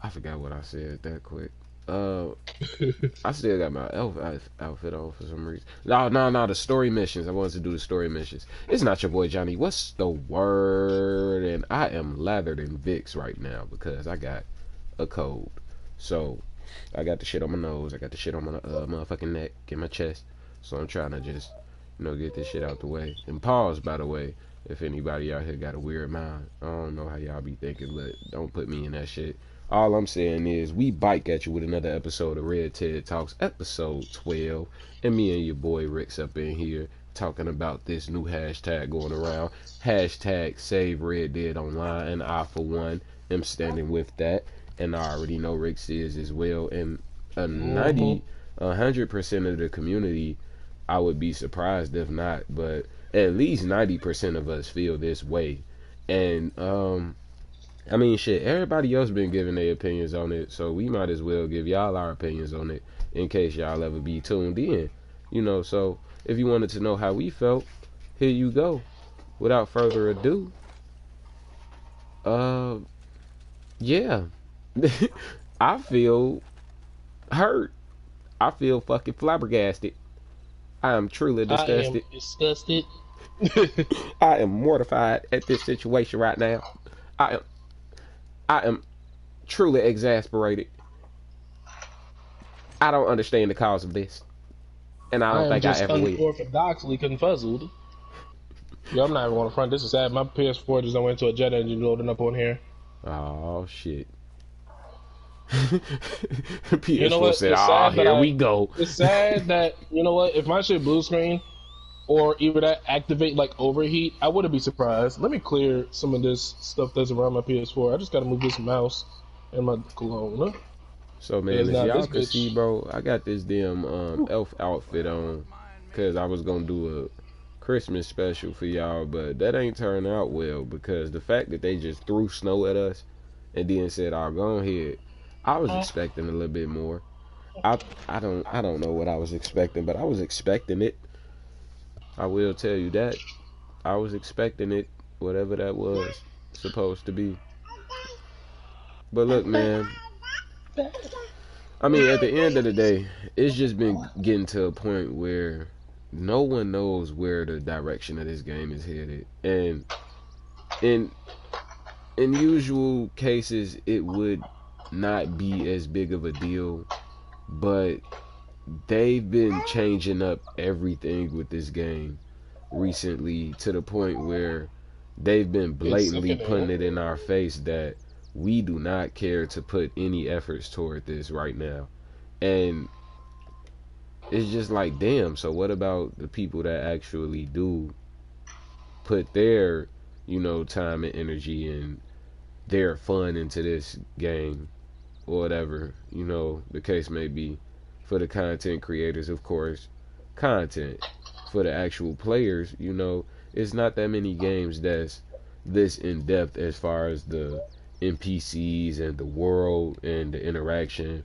I forgot what I said that quick. Uh, I still got my elf outfit on for some reason. No, the story missions. I wanted to do the story missions. It's not your boy Johnny. What's the word? And I am lathered in Vicks right now because I got a cold. So I got the shit on my nose. I got the shit on my motherfucking neck, in my chest. So I'm trying to just, get this shit out the way. And pause, by the way, if anybody out here got a weird mind. I don't know how y'all be thinking, but don't put me in that shit. All I'm saying is we bike at you with another episode of Red Ted Talks, episode 12. And me and your boy Rick's up in here talking about this new hashtag going around. Hashtag Save Red Dead Online. And I, for one, am standing with that. And I already know Rick's is as well. And a 100% of the community, I would be surprised if not, but at least 90% of us feel this way. And I mean, shit, everybody else been giving their opinions on it, so we might as well give y'all our opinions on it in case y'all ever be tuned in. So if you wanted to know how we felt, here you go. Without further ado, uh, yeah, I feel hurt. I feel fucking flabbergasted. I am truly I am disgusted. disgusted. I am mortified at this situation right now. I am I am truly exasperated. I don't understand the cause of this, and I I don't am think I just ever will. unorthodoxly confuzzled. Yo, I'm not even going to front. This is sad. My PS4 just went into a jet engine loading up on here. Oh shit. You know PS4 what? said, It's "Ah, sad that here we go." It's sad that you know what? If my shit blue screen or either that activate like overheat, I wouldn't be surprised. Let me clear some of this stuff that's around my PS4. I just gotta move this mouse and my cologne. So man, Because as now y'all this can see, bitch. bro, I got this damn elf outfit on because I was gonna do a Christmas special for y'all, but that ain't turned out well because the fact that they just threw snow at us and then said, "I'll go ahead," I was expecting a little bit more. I I don't know what I was expecting, but I was expecting it. I will tell you that I was expecting it, whatever that was supposed to be. But look, man, I mean, at the end of the day, it's just been getting to a point where no one knows where the direction of this game is headed, and in in usual cases, it would not be as big of a deal, but they've been changing up everything with this game recently to the point where they've been It's blatantly putting sickening. it in our face that we do not care to put any efforts toward this right now. And it's just like, damn, so what about the people that actually do put their, time and energy and their fun into this game or whatever, the case may be. For the content creators, of course, content. For the actual players, it's not that many games that's this in depth as far as the NPCs and the world and the interaction.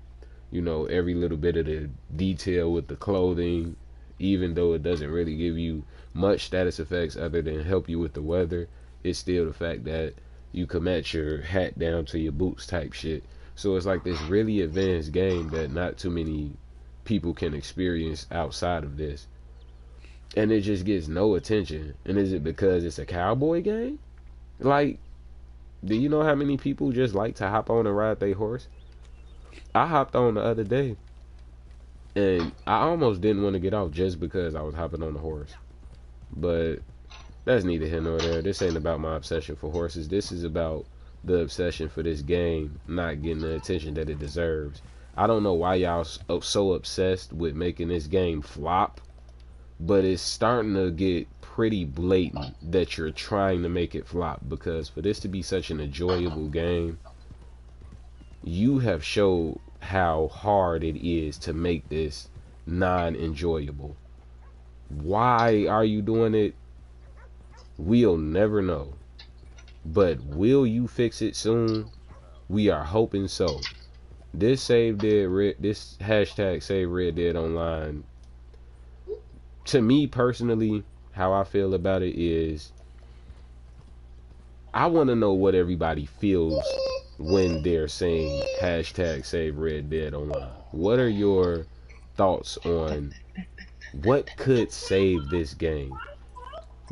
Every little bit of the detail with the clothing, even though it doesn't really give you much status effects other than help you with the weather, it's still the fact that you can match your hat down to your boots type shit. So it's like this really advanced game that not too many people can experience outside of this. And it just gets no attention. And is it because it's a cowboy game? Like, do you know how many people just like to hop on and ride their horse? I hopped on the other day and I almost didn't want to get off just because I was hopping on the horse. But that's neither here nor there. This ain't about my obsession for horses. This is about the obsession for this game not getting the attention that it deserves. I don't know why y'all so obsessed with making this game flop, but it's starting to get pretty blatant that you're trying to make it flop, because for this to be such an enjoyable game, you have showed how hard it is to make this non-enjoyable. Why are you doing it? We'll never know. But will you fix it soon? We are hoping so. This this hashtag Save Red Dead Online, to me personally, how I feel about it is I want to know what everybody feels when they're saying hashtag save Red Dead Online. What are your thoughts on what could save this game?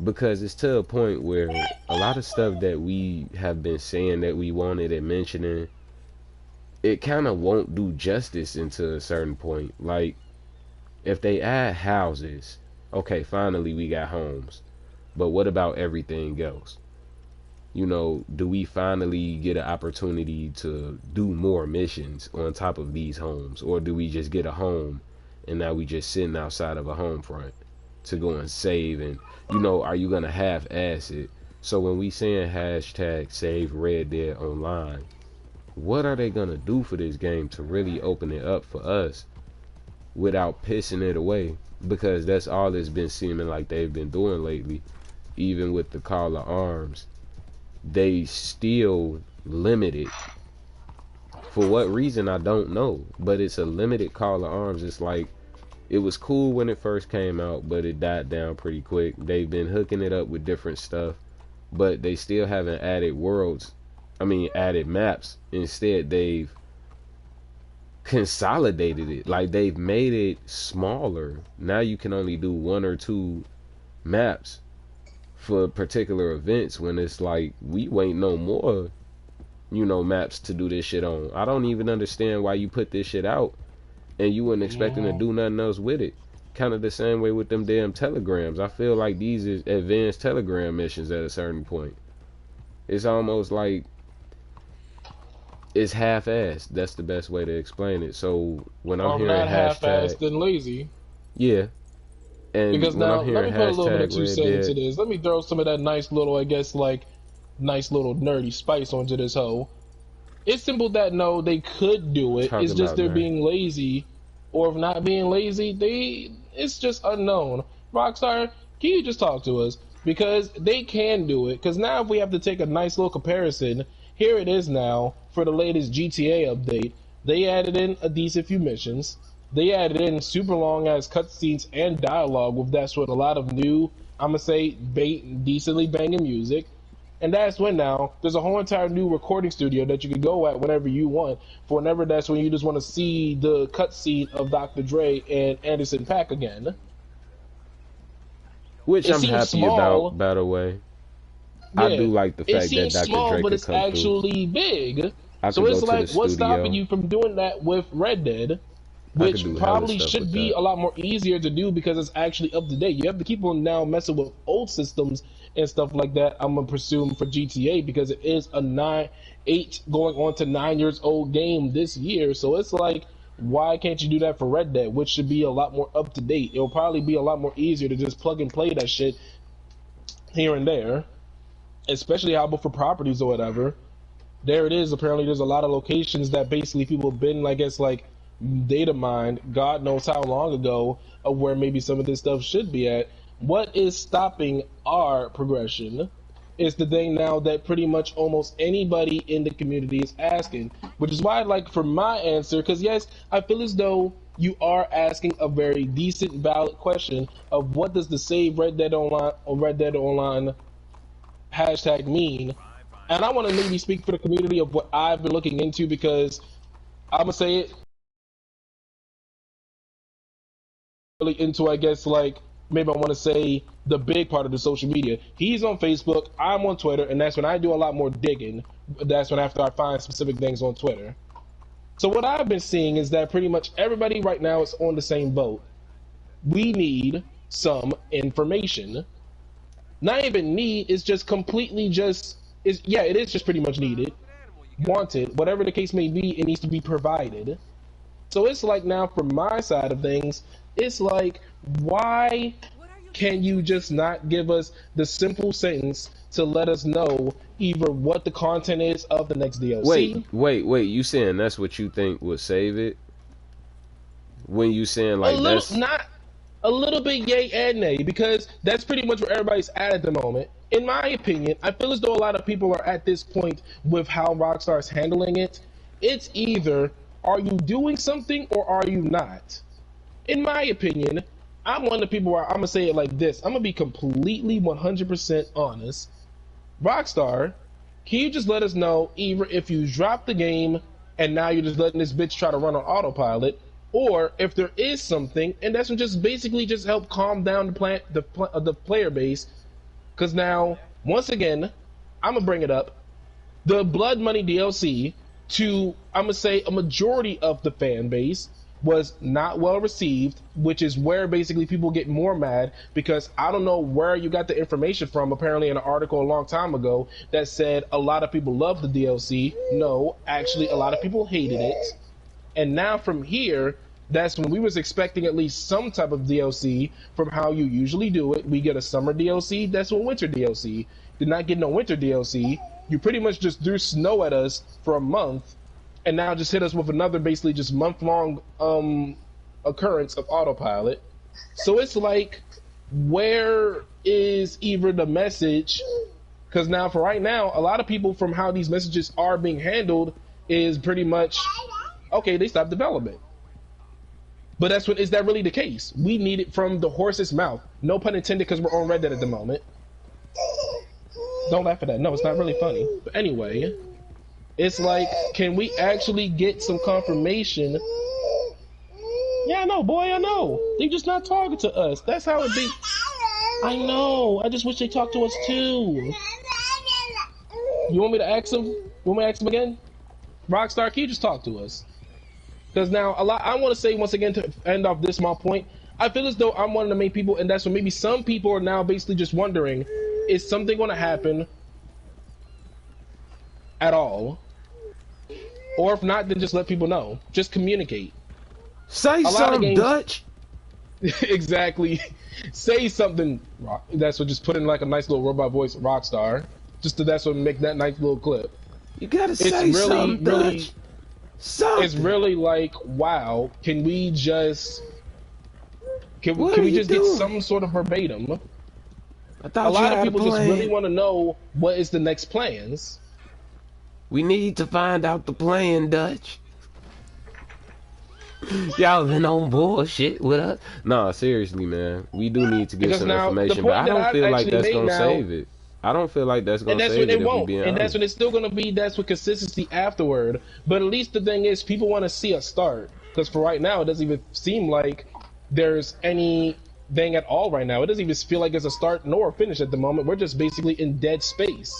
Because it's to a point where a lot of stuff that we have been saying that we wanted and mentioning, it kind of won't do justice into a certain point. Like, if they add houses, okay, finally we got homes. But what about everything else? You know, do we finally get an opportunity to do more missions on top of these homes? Or do we just get a home and now we just sitting outside of a home front to go and save? And, you know, are you going to half-ass it? So when we saying hashtag save Red Dead Online, what are they going to do for this game to really open it up for us without pissing it away? Because that's all it's been seeming like they've been doing lately. Even with the Call of Arms, they still limited. For what reason, I don't know. But it's a limited Call of Arms. It's like, it was cool when it first came out, but it died down pretty quick. They've been hooking it up with different stuff, but they still haven't added worlds. I mean, added maps. Instead, they've consolidated it. Like, they've made it smaller. Now you can only do 1 or 2 maps for particular events, when it's like, we wait no more, you know, maps to do this shit on. I don't even understand why you put this shit out and you wasn't expecting to do nothing else with it. Kind of the same way with them damn telegrams. I feel like these is advanced telegram missions at a certain point. It's almost like it's half-assed. That's the best way to explain it. So when I'm hearing not half-assed hashtag, and lazy. yeah, and Because when now, I'm let hearing me put a little bit of hashtag 2 Red cents into Dead, this. Let me throw some of that nice little, I guess, like, nice little nerdy spice onto this hoe. It's simple that no, they could do it. talking It's just about they're nerd. being lazy, or if not being lazy, it's just unknown. Rockstar, can you just talk to us? Because they can do it. Because now if we have to take a nice little comparison, here it is now for the latest GTA update. They added in a decent few missions. They added in super long ass cutscenes and dialogue with that's what a lot of new, I'm gonna say, decently banging music. And that's when now there's a whole entire new recording studio that you can go at whenever you want. For whenever that's when you just want to see the cutscene of Dr. Dre and Anderson .Paak again. Which It I'm seems happy about, small, by the way. I yeah. do like the It fact that seems Dr. small, Dre but could it's come through. actually big. I So could go it's to the like, what's stopping studio. you from doing that with Red Dead? I could Which do hella probably stuff with should be that. a lot more easier to do because it's actually up to date. You have to keep on now messing with old systems and stuff like that. I'm gonna presume for GTA because it is a 8 going on to 9 years old game this year. So it's like, why can't you do that for Red Dead, which should be a lot more up to date? It'll probably be a lot more easier to just plug and play that shit here and there, especially how about for properties or whatever. There it is. Apparently, there's a lot of locations that basically people have been, I guess, like data mined, God knows how long ago, of where maybe some of this stuff should be at. What is stopping our progression is the thing now that pretty much almost anybody in the community is asking, which is why I'd like for my answer, because yes, I feel as though you are asking a very decent, valid question of what does the Save Red Dead Online or Red Dead Online hashtag mean. And I want to maybe speak for the community of what I've been looking into because I'm gonna say it really into, I guess, like maybe I want to say the big part of the social media. He's on Facebook, I'm on Twitter, and that's when I do a lot more digging. That's when after I find specific things on Twitter. So what I've been seeing is that pretty much everybody right now is on the same boat. We need some information. Not even need, it's just completely just is yeah, it is just pretty much needed, wanted, whatever the case may be, it needs to be provided. So it's like now from my side of things, it's like, why can you just not give us the simple sentence to let us know either what the content is of the next Wait, DLC? wait. You saying that's what you think would save it? When you saying A like little, that's not a little bit yay and nay, because that's pretty much where everybody's at the moment. In my opinion, I feel as though a lot of people are at this point with how Rockstar is handling it. It's either are you doing something or are you not? In my opinion, I'm one of the people where I'm gonna say it like this. I'm gonna be completely 100% honest. Rockstar Can you just let us know either if you dropped the game and now you're just letting this bitch try to run on autopilot, or if there is something, and that's what just basically just help calm down the player base. Because now, once again, I'm gonna bring it up. The Blood Money DLC, to I'm gonna say a majority of the fan base, was not well received, which is where basically people get more mad, because I don't know where you got the information from, apparently in an article a long time ago that said a lot of people loved the DLC. No, actually a lot of people hated it. And now from here, that's when we was expecting at least some type of DLC from how you usually do it. We get a summer DLC, that's a winter DLC. Did not get no winter DLC. You pretty much just threw snow at us for a month, and now just hit us with another basically just month-long occurrence of autopilot. So it's like, where is either the message? Because now, for right now, a lot of people from how these messages are being handled is pretty much, okay, they stopped development. But that's what, is that really the case? We need it from the horse's mouth. No pun intended, because we're on Reddit at the moment. Don't laugh at that. No, it's not really funny. But anyway, it's like, can we actually get some confirmation? Yeah, I know, boy, I know. They just not talking to us. That's how it be. I know. I just wish they talked to us too. You want me to ask them? You want me to ask them again? Rockstar, can you just talk to us? Because now, I want to say once again, to end off this small point, I feel as though I'm one of the main people, and that's when maybe some people are now basically just wondering, is something going to happen at all? Or if not, then just let people know. Just communicate. Say something, Dutch. Exactly. Say something. That's what, just put in like a nice little robot voice, Rockstar. Just to, that's what make that nice little clip. You gotta say something, Dutch. Something. It's really like, wow, can we just can we just get some sort of verbatim? A lot of people just really want to know what is the next plans. We need to find out the plan, Dutch. Y'all been on bullshit with us. Nah, seriously, man. We do need to get some information, but I don't feel like that's gonna save it. I don't feel like that's gonna save it. And that's what it won't. And that's what it's still gonna be. That's what consistency afterward. But at least the thing is, people want to see a start. Because for right now, it doesn't even seem like there's anything at all right now. It doesn't even feel like there's a start nor a finish at the moment. We're just basically in dead space.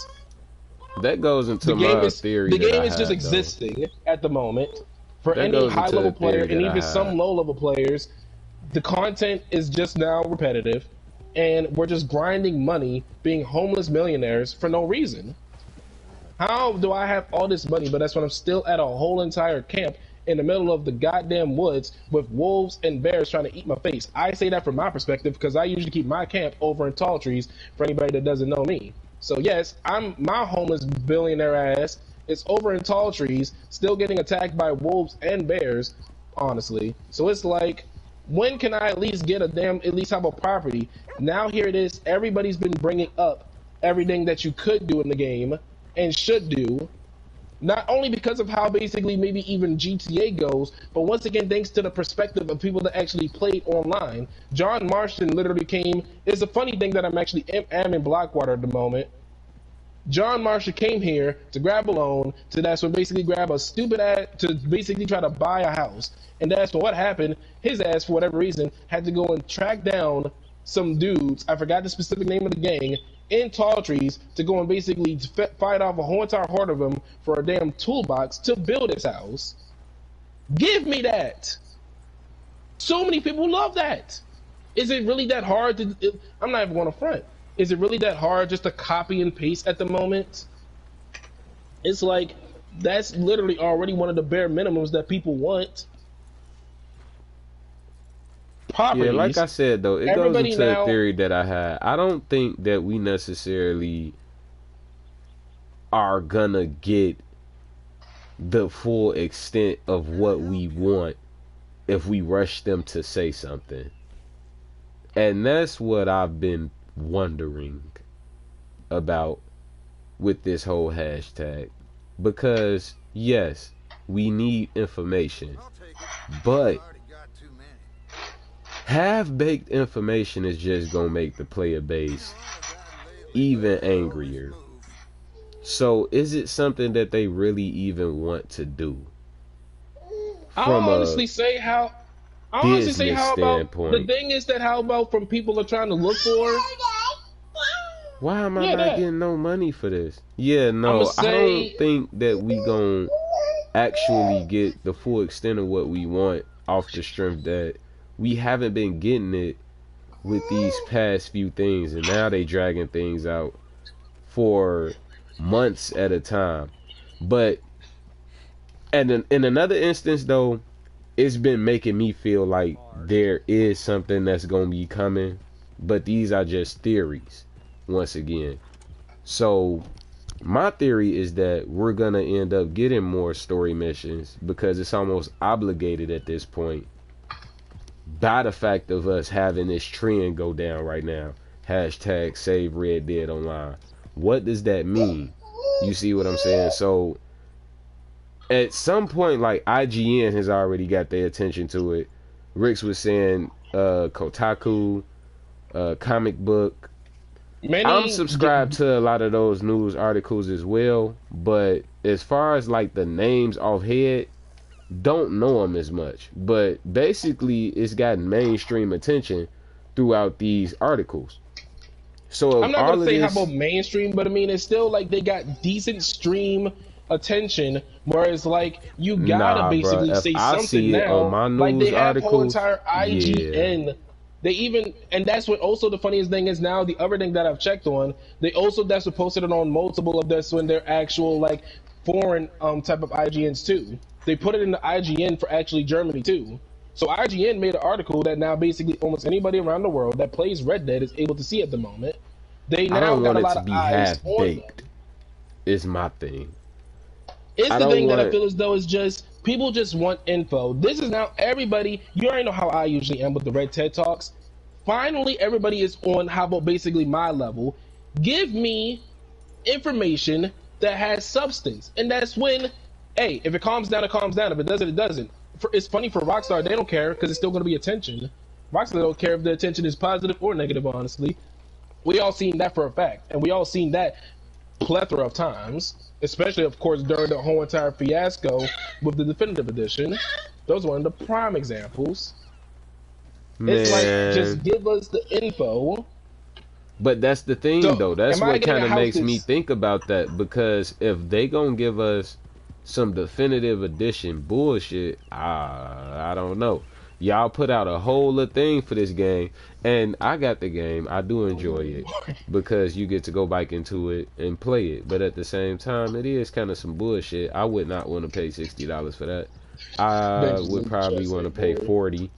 That goes into my theory. The game is just existing at the moment. For any high-level player and even some low-level players, the content is just now repetitive, and we're just grinding money, being homeless millionaires for no reason. How do I have all this money, but that's when I'm still at a whole entire camp in the middle of the goddamn woods with wolves and bears trying to eat my face? I say that from my perspective because I usually keep my camp over in tall trees, for anybody that doesn't know me. So yes, my homeless billionaire ass is over in tall trees, still getting attacked by wolves and bears, honestly. So it's like, when can I at least get at least have a property? Now here it is, everybody's been bringing up everything that you could do in the game and should do. Not only because of how basically maybe even GTA goes, but once again, thanks to the perspective of people that actually played online. John Marston literally came, it's a funny thing that I'm actually am in Blackwater at the moment. John Marshall came here to grab a loan, to that's what basically grab a stupid ass, to basically try to buy a house. And that's what happened. His ass, for whatever reason, had to go and track down some dudes, I forgot the specific name of the gang, in tall trees to go and basically fight off a whole entire horde of them for a damn toolbox to build his house. Give me that. So many people love that. Is it really that hard to, I'm not even going to front. Is it really that hard just to copy and paste at the moment? It's like, that's literally already one of the bare minimums that people want. Properties. Yeah, like I said, though, it goes into a theory that I had. I don't think that we necessarily are gonna get the full extent of what we want if we rush them to say something. And that's what I've been wondering about with this whole hashtag, because yes, we need information, but half-baked information is just gonna make the player base even angrier. So is it something that they really even want to do I'll from a honestly say how. I'll honestly say business how about the standpoint? thing is that how about from people are trying to look for. Why am I Yeah, not that getting no money for this? Yeah, I'm gonna no, I don't say. think that we gon' actually get the full extent of what we want off the strength that we haven't been getting it with these past few things, and now they dragging things out for months at a time. But and in another instance though, it's been making me feel like there is something that's gonna be coming, but these are just theories once again. So my theory is that we're gonna end up getting more story missions because it's almost obligated at this point by the fact of us having this trend go down right now. Hashtag save Red Dead Online. What does that mean? You see what I'm saying? So at some point, like IGN has already got their attention to it. Rix was saying Kotaku, comic book. I'm Many subscribed to a lot of those news articles as well, but as far as like the names off head, don't know them as much. But basically, it's gotten mainstream attention throughout these articles. So I'm of not gonna all of say how about this, mainstream, but I mean it's still like they got decent stream attention. Whereas like you gotta nah, bro. basically If say I something see it on now. my Like they news have whole articles, entire yeah, IGN. They even and that's what also the funniest thing is now the other thing that I've checked on. They also that's what posted it on multiple of this when they're actual like foreign type of IGNs too. They put it in the IGN for actually Germany too. So IGN made an article that now basically almost anybody around the world that plays Red Dead is able to see at the moment. They I now don't got want a it lot to of be eyes half on baked. them. Is my thing. It's I the don't thing that I want. feel as though is just people just want info. This is now everybody. You already know how I usually am with the Red TED Talks. Finally, everybody is on how about basically my level. Give me information that has substance, and that's when, hey, if it calms down, it calms down. If it doesn't, it doesn't. It's funny for Rockstar; they don't care because it's still going to be attention. Rockstar don't care if the attention is positive or negative. Honestly, we all seen that for a fact, and we all seen that plethora of times, especially of course during the whole entire fiasco with the definitive edition. Those are one of the prime examples. It's like just Man, give us the info. but that's the thing So though. That's am I what getting kind a of house makes me that's think about that, because if they gonna give us some definitive edition bullshit, I don't know. Y'all put out a whole other thing for this game, and I got the game. I do enjoy it because you get to go back into it and play it. But at the same time, it is kind of some bullshit. I would not want to pay $60 for that. I Benji's would in the probably chest want say to pay boy. 40.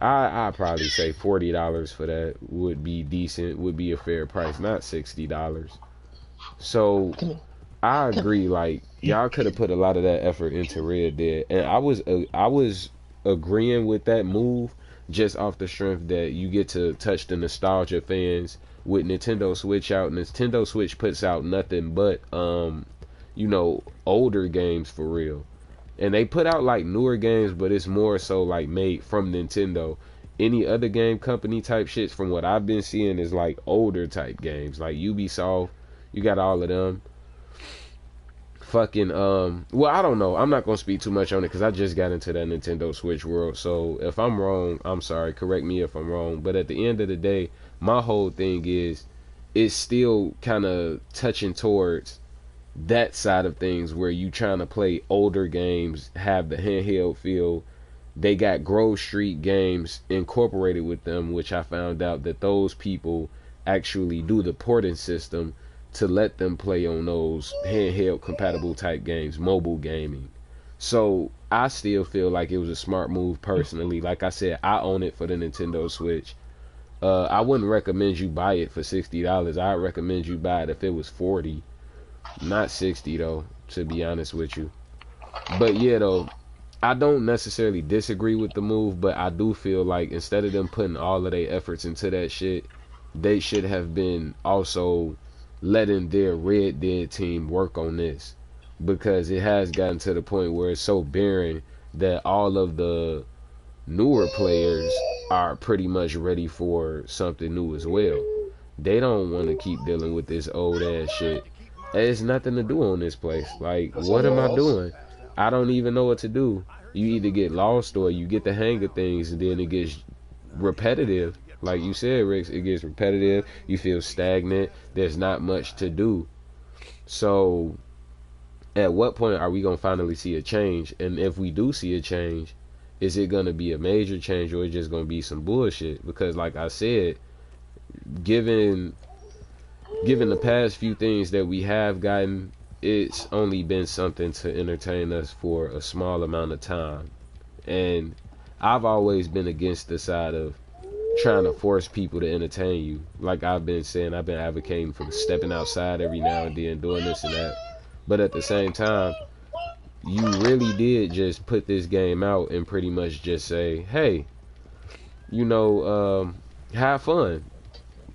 I probably say $40 for that would be decent, would be a fair price, not $60. So I agree. Like y'all could have put a lot of that effort into Red Dead, and I was agreeing with that move just off the strength that you get to touch the nostalgia fans with Nintendo Switch out. Nintendo Switch puts out nothing but older games for real. And they put out like newer games, but it's more so like made from Nintendo. Any other game company type shits from what I've been seeing is like older type games, like Ubisoft. You got all of them. Fucking well, I don't know. I'm not gonna speak too much on it because I just got into that Nintendo Switch world. So if I'm wrong, I'm sorry. Correct me if I'm wrong. But at the end of the day, my whole thing is it's still kind of touching towards that side of things where you trying to play older games, have the handheld feel. They got Grove Street games incorporated with them, which I found out that those people actually do the porting system to let them play on those handheld compatible type games, mobile gaming. So I still feel like it was a smart move personally. Like I said, I own it for the Nintendo Switch. I wouldn't recommend you buy it for $60. I'd recommend you buy it if it was 40, not 60 though, to be honest with you. But yeah though, I don't necessarily disagree with the move, but I do feel like instead of them putting all of their efforts into that shit, they should have been also letting their Red Dead team work on this, because it has gotten to the point where it's so barren that all of the newer players are pretty much ready for something new as well. They don't want to keep dealing with this old ass shit. There's nothing to do on this place. Like, That's all what am I yours. doing? I don't even know what to do. You either get lost or you get the hang of things, and then it gets repetitive. Like you said, Rex, it gets repetitive. You feel stagnant. There's not much to do. So, at what point are we gonna finally see a change? And if we do see a change, is it gonna be a major change or is it just gonna be some bullshit? Because, like I said, given given the past few things that we have gotten, it's only been something to entertain us for a small amount of time. And I've always been against the side of trying to force people to entertain you. Like I've been saying, I've been advocating for stepping outside every now and then, doing this and that. But at the same time, you really did just put this game out and pretty much just say, hey, you know, have fun.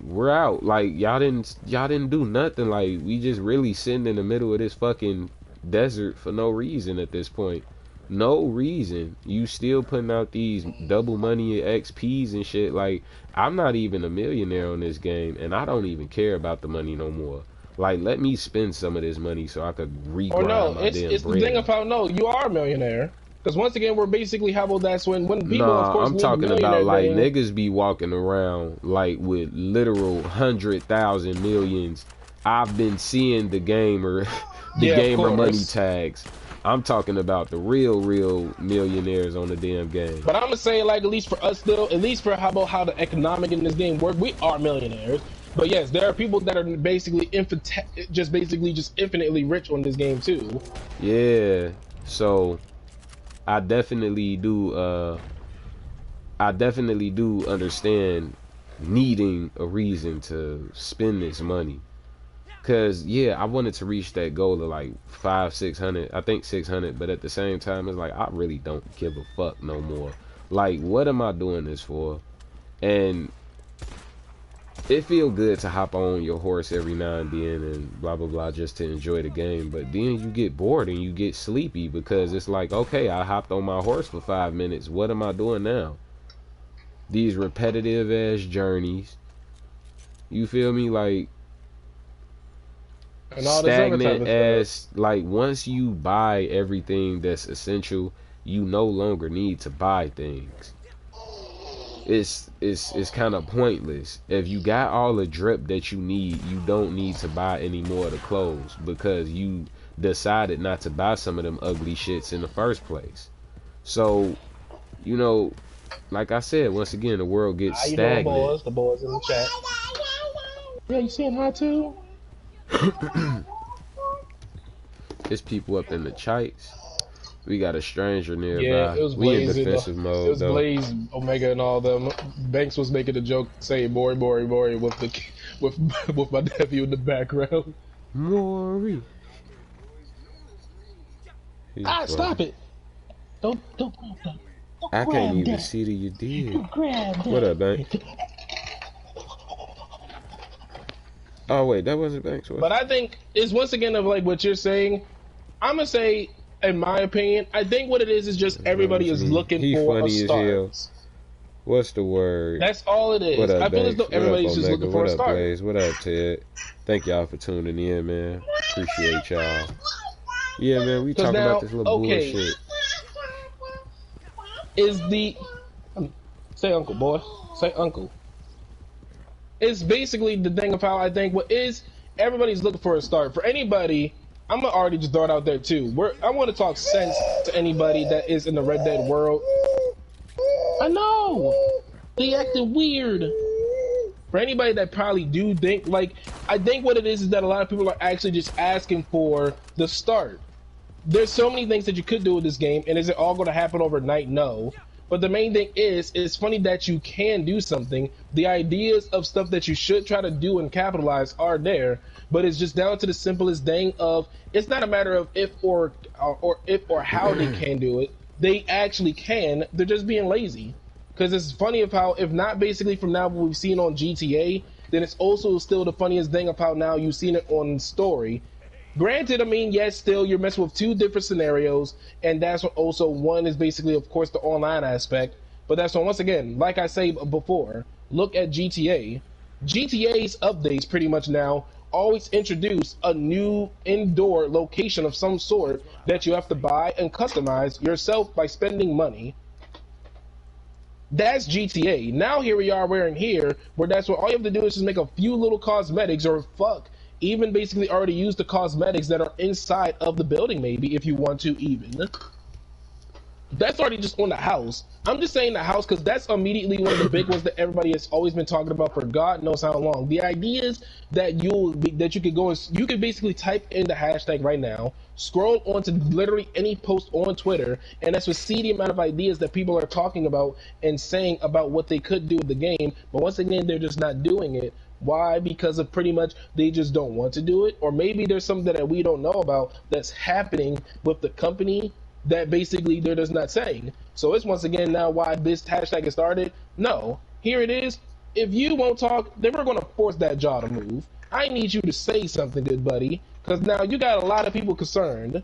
We're out. Like y'all didn't do nothing. Like we just really sitting in the middle of this fucking desert for no reason at this point. No reason. You still putting out these double money XPs and shit. Like I'm not even a millionaire on this game, and I don't even care about the money no more. Like let me spend some of this money so I could Or regrind no, my it's damn the thing bread. about no, you are a millionaire. Because once again, we're basically how about that's when people, of Nah, course, I'm mean the talking about millionaire like thing. niggas be walking around like with literal 100,000 millions. I've been seeing the gamer, the Yeah, of gamer money course. tags. I'm talking about the real millionaires on the damn game. But I'm gonna say, like, at least for us, still, at least for how about how the economic in this game work, we are millionaires. But yes, there are people that are basically just infinitely rich on this game too. Yeah, so I definitely do. I definitely do understand needing a reason to spend this money. Cause yeah, I wanted to reach that goal of like 600. I think 600, but at the same time, it's like I really don't give a fuck no more. Like, what am I doing this for? And it feel good to hop on your horse every now and then and blah blah blah just to enjoy the game. But then you get bored and you get sleepy because it's like, okay, I hopped on my horse for 5 minutes. What am I doing now? These repetitive ass journeys. You feel me? Like And all this other type stagnant of stuff. as like once you buy everything that's essential, you no longer need to buy things. It's kind of pointless. If you got all the drip that you need, you don't need to buy any more of the clothes because you decided not to buy some of them ugly shits in the first place. So, you know, like I said, once again, the world gets How you doing, stagnant. boys? The boys in the chat. Yeah, you saying hi too? There's people up in the chites. We got a stranger Yeah, nearby. it was We in Blaze. defensive It mode was though. Blaze, Omega, and all them. Banks was making a joke, saying "Bori," with the with with my nephew in the background. Maury. He's Ah, funny. stop it! Don't grab that. Don't I can't grab even that. see that you did. Don't grab What up, that. Banks? Oh wait, that wasn't Banks, was But it? I think it's once again of like what you're saying. I'm gonna say, in my opinion, I think what it is just That everybody was is me. looking He for a funny as start. hell. What's the word? That's all it What is. up, I feel as though Banks? What up, everybody's just Omega? looking for What a up, start. Blaze? What up, Ted? Thank y'all for tuning in, man. Appreciate y'all. Yeah, man, we Because talking about now, this little okay, bullshit. is the say uncle boy, say uncle. It's basically the thing of how I think what is everybody's looking for a start. For anybody, I'm gonna already just throw it out there too. I want to talk sense to anybody that is in the Red Dead world. I know they acting weird. For anybody that probably do think like, I think what it is that a lot of people are actually just asking for the start. There's so many things that you could do with this game, and is it all going to happen overnight? No. But the main thing is, it's funny that you can do something. The ideas of stuff that you should try to do and capitalize are there, but it's just down to the simplest thing of it's not a matter of if or if or how they can do it. They actually can. They're just being lazy. Because it's funny of how, if not basically from now what we've seen on GTA, then it's also still the funniest thing of how now you've seen it on story. Granted, I mean, yes, still you're messing with two different scenarios, and that's what also one is basically, of course, the online aspect. But that's what, once again, like I say before, look at GTA. GTA's updates pretty much now always introduce a new indoor location of some sort that you have to buy and customize yourself by spending money. That's GTA. Now here we are wearing here, where that's what all you have to do is just make a few little cosmetics, or fuck, even basically already use the cosmetics that are inside of the building, maybe, if you want to even. That's already just on the house. I'm just saying the house because that's immediately one of the big ones that everybody has always been talking about for God knows how long. The idea is that you could go and you could basically type in the hashtag right now, scroll onto literally any post on Twitter, and that's what see the amount of ideas that people are talking about and saying about what they could do with the game. But once again, they're just not doing it. Why? Because of pretty much they just don't want to do it, or maybe there's something that we don't know about that's happening with the company that basically they're just not saying. So it's once again now why this hashtag is started. No, here it is. If you won't talk, then we're going to force that jaw to move. I need you to say something, good buddy, because now you got a lot of people concerned.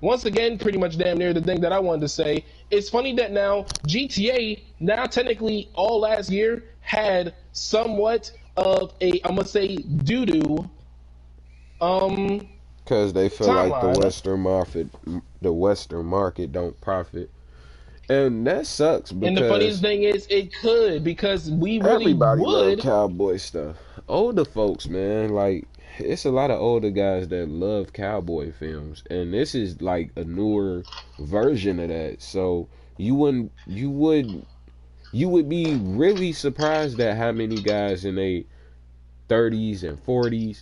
Once again, pretty much damn near the thing that I wanted to say. It's funny that now GTA, now technically all last year, had somewhat of a, I'm going to say, doo-doo, Because they feel like timeline. the Western market don't profit. And that sucks because And the funniest thing is, it could, because we really everybody love would. cowboy stuff. Older folks, man, like, it's a lot of older guys that love cowboy films. And this is like a newer version of that. So you would be really surprised at how many guys in their 30s and 40s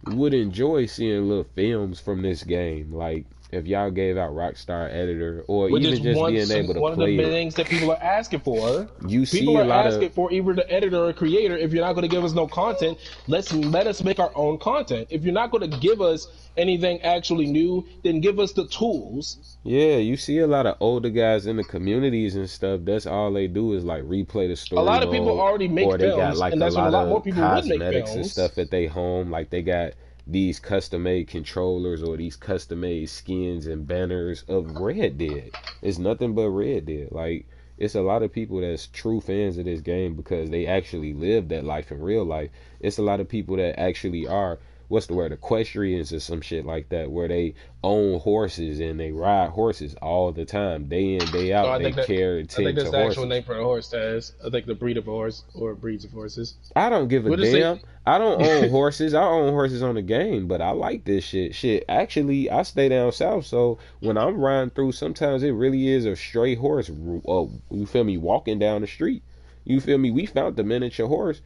would enjoy seeing little films from this game. Like, if y'all gave out Rockstar Editor, or Which even is just being able to one of play the it. things that people are asking for. You see People a are lot asking of, for either the editor or creator. If you're not going to give us no content, let us make our own content. If you're not going to give us anything actually new, then give us the tools. yeah, you see a lot of older guys in the communities and stuff. That's all they do is like replay the story A lot of mode, people already make or they got films, like and a that's what a lot lot more of people would make cosmetics and films. stuff at their home. Like they got these custom made controllers or these custom made skins and banners of Red Dead. It's nothing but Red Dead. Like, it's a lot of people that's true fans of this game because they actually live that life in real life. It's a lot of people that actually are, what's the word, equestrians or some shit like that, where they own horses and they ride horses all the time, day in, day So out. They care and I think tend to that's the actual horses. name for the horse, Taz. I think the breed of horse or breeds of horses. I don't give a We'll just damn. say, I don't own horses. I own horses on the game, but I like this shit. Shit, actually, I stay down south, so when I'm riding through, sometimes it really is a stray horse. You feel me? Walking down the street. You feel me? We found the miniature horse,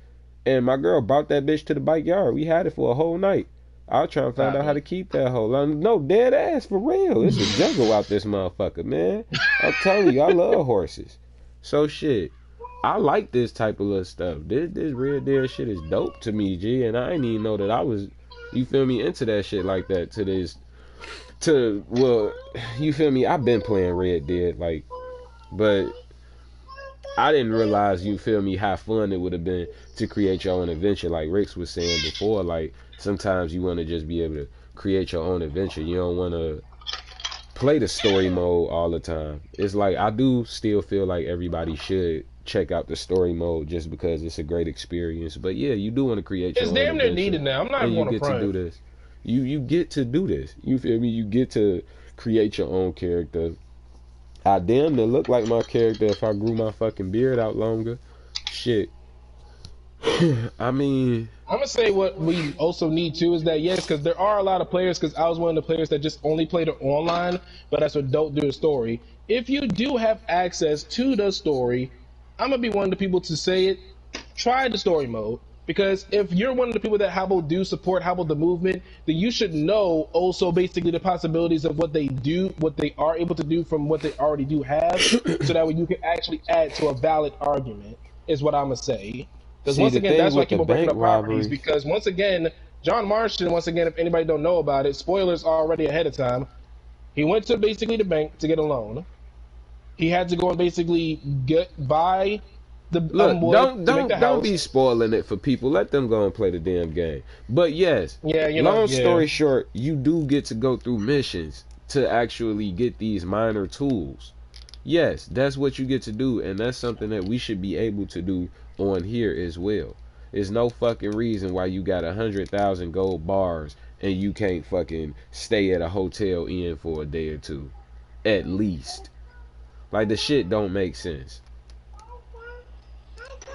and my girl brought that bitch to the backyard. We had it for a whole night. I'll try and find out how to keep that hoe. Like, no, dead ass, for real. It's a jungle out this motherfucker, man. I'm telling you, I love horses. So shit. I like this type of little stuff. This Red Dead shit is dope to me, G, and I didn't even know that I was, you feel me, into that shit like that. Well, you feel me, I've been playing Red Dead, like, but I didn't realize, you feel me, how fun it would have been to create your own adventure. Like Rex was saying before, like, sometimes you want to just be able to create your own adventure. You don't want to play the story mode all the time. It's like, I do still feel like everybody should check out the story mode just because it's a great experience. But yeah, you do want to create your it's own damn near adventure, needed now. I'm not and even you going to get to do front. this. You get to do this. You feel me? You get to create your own character. I damn near look like my character if I grew my fucking beard out longer. Shit. I mean, I'm gonna say what we also need too is that yes, because there are a lot of players. Because I was one of the players that just only played it online, but that's what don't do the story. If you do have access to the story, I'm gonna be one of the people to say it. Try the story mode, because if you're one of the people that Habbo do support Habbo the movement, then you should know also basically the possibilities of what they do, what they are able to do from what they already do have, so that way you can actually add to a valid argument. Is what I'm gonna say. Because see, once the again, thing that's why I with the keep on breaking bank up properties. robberies, Because once again, John Marston, once again, if anybody don't know about it, spoilers already ahead of time. He went to basically the bank to get a loan. He had to go and basically buy the look, wood to make the don't house. be spoiling it for people. Let them go and play the damn game. But yes, Yeah, you know, long yeah. story short, you do get to go through missions to actually get these minor tools. Yes, that's what you get to do, and that's something that we should be able to do on here as well. There's no fucking reason why you got 100,000 gold bars and you can't fucking stay at a hotel inn for a day or two, at least. Like, the shit don't make sense.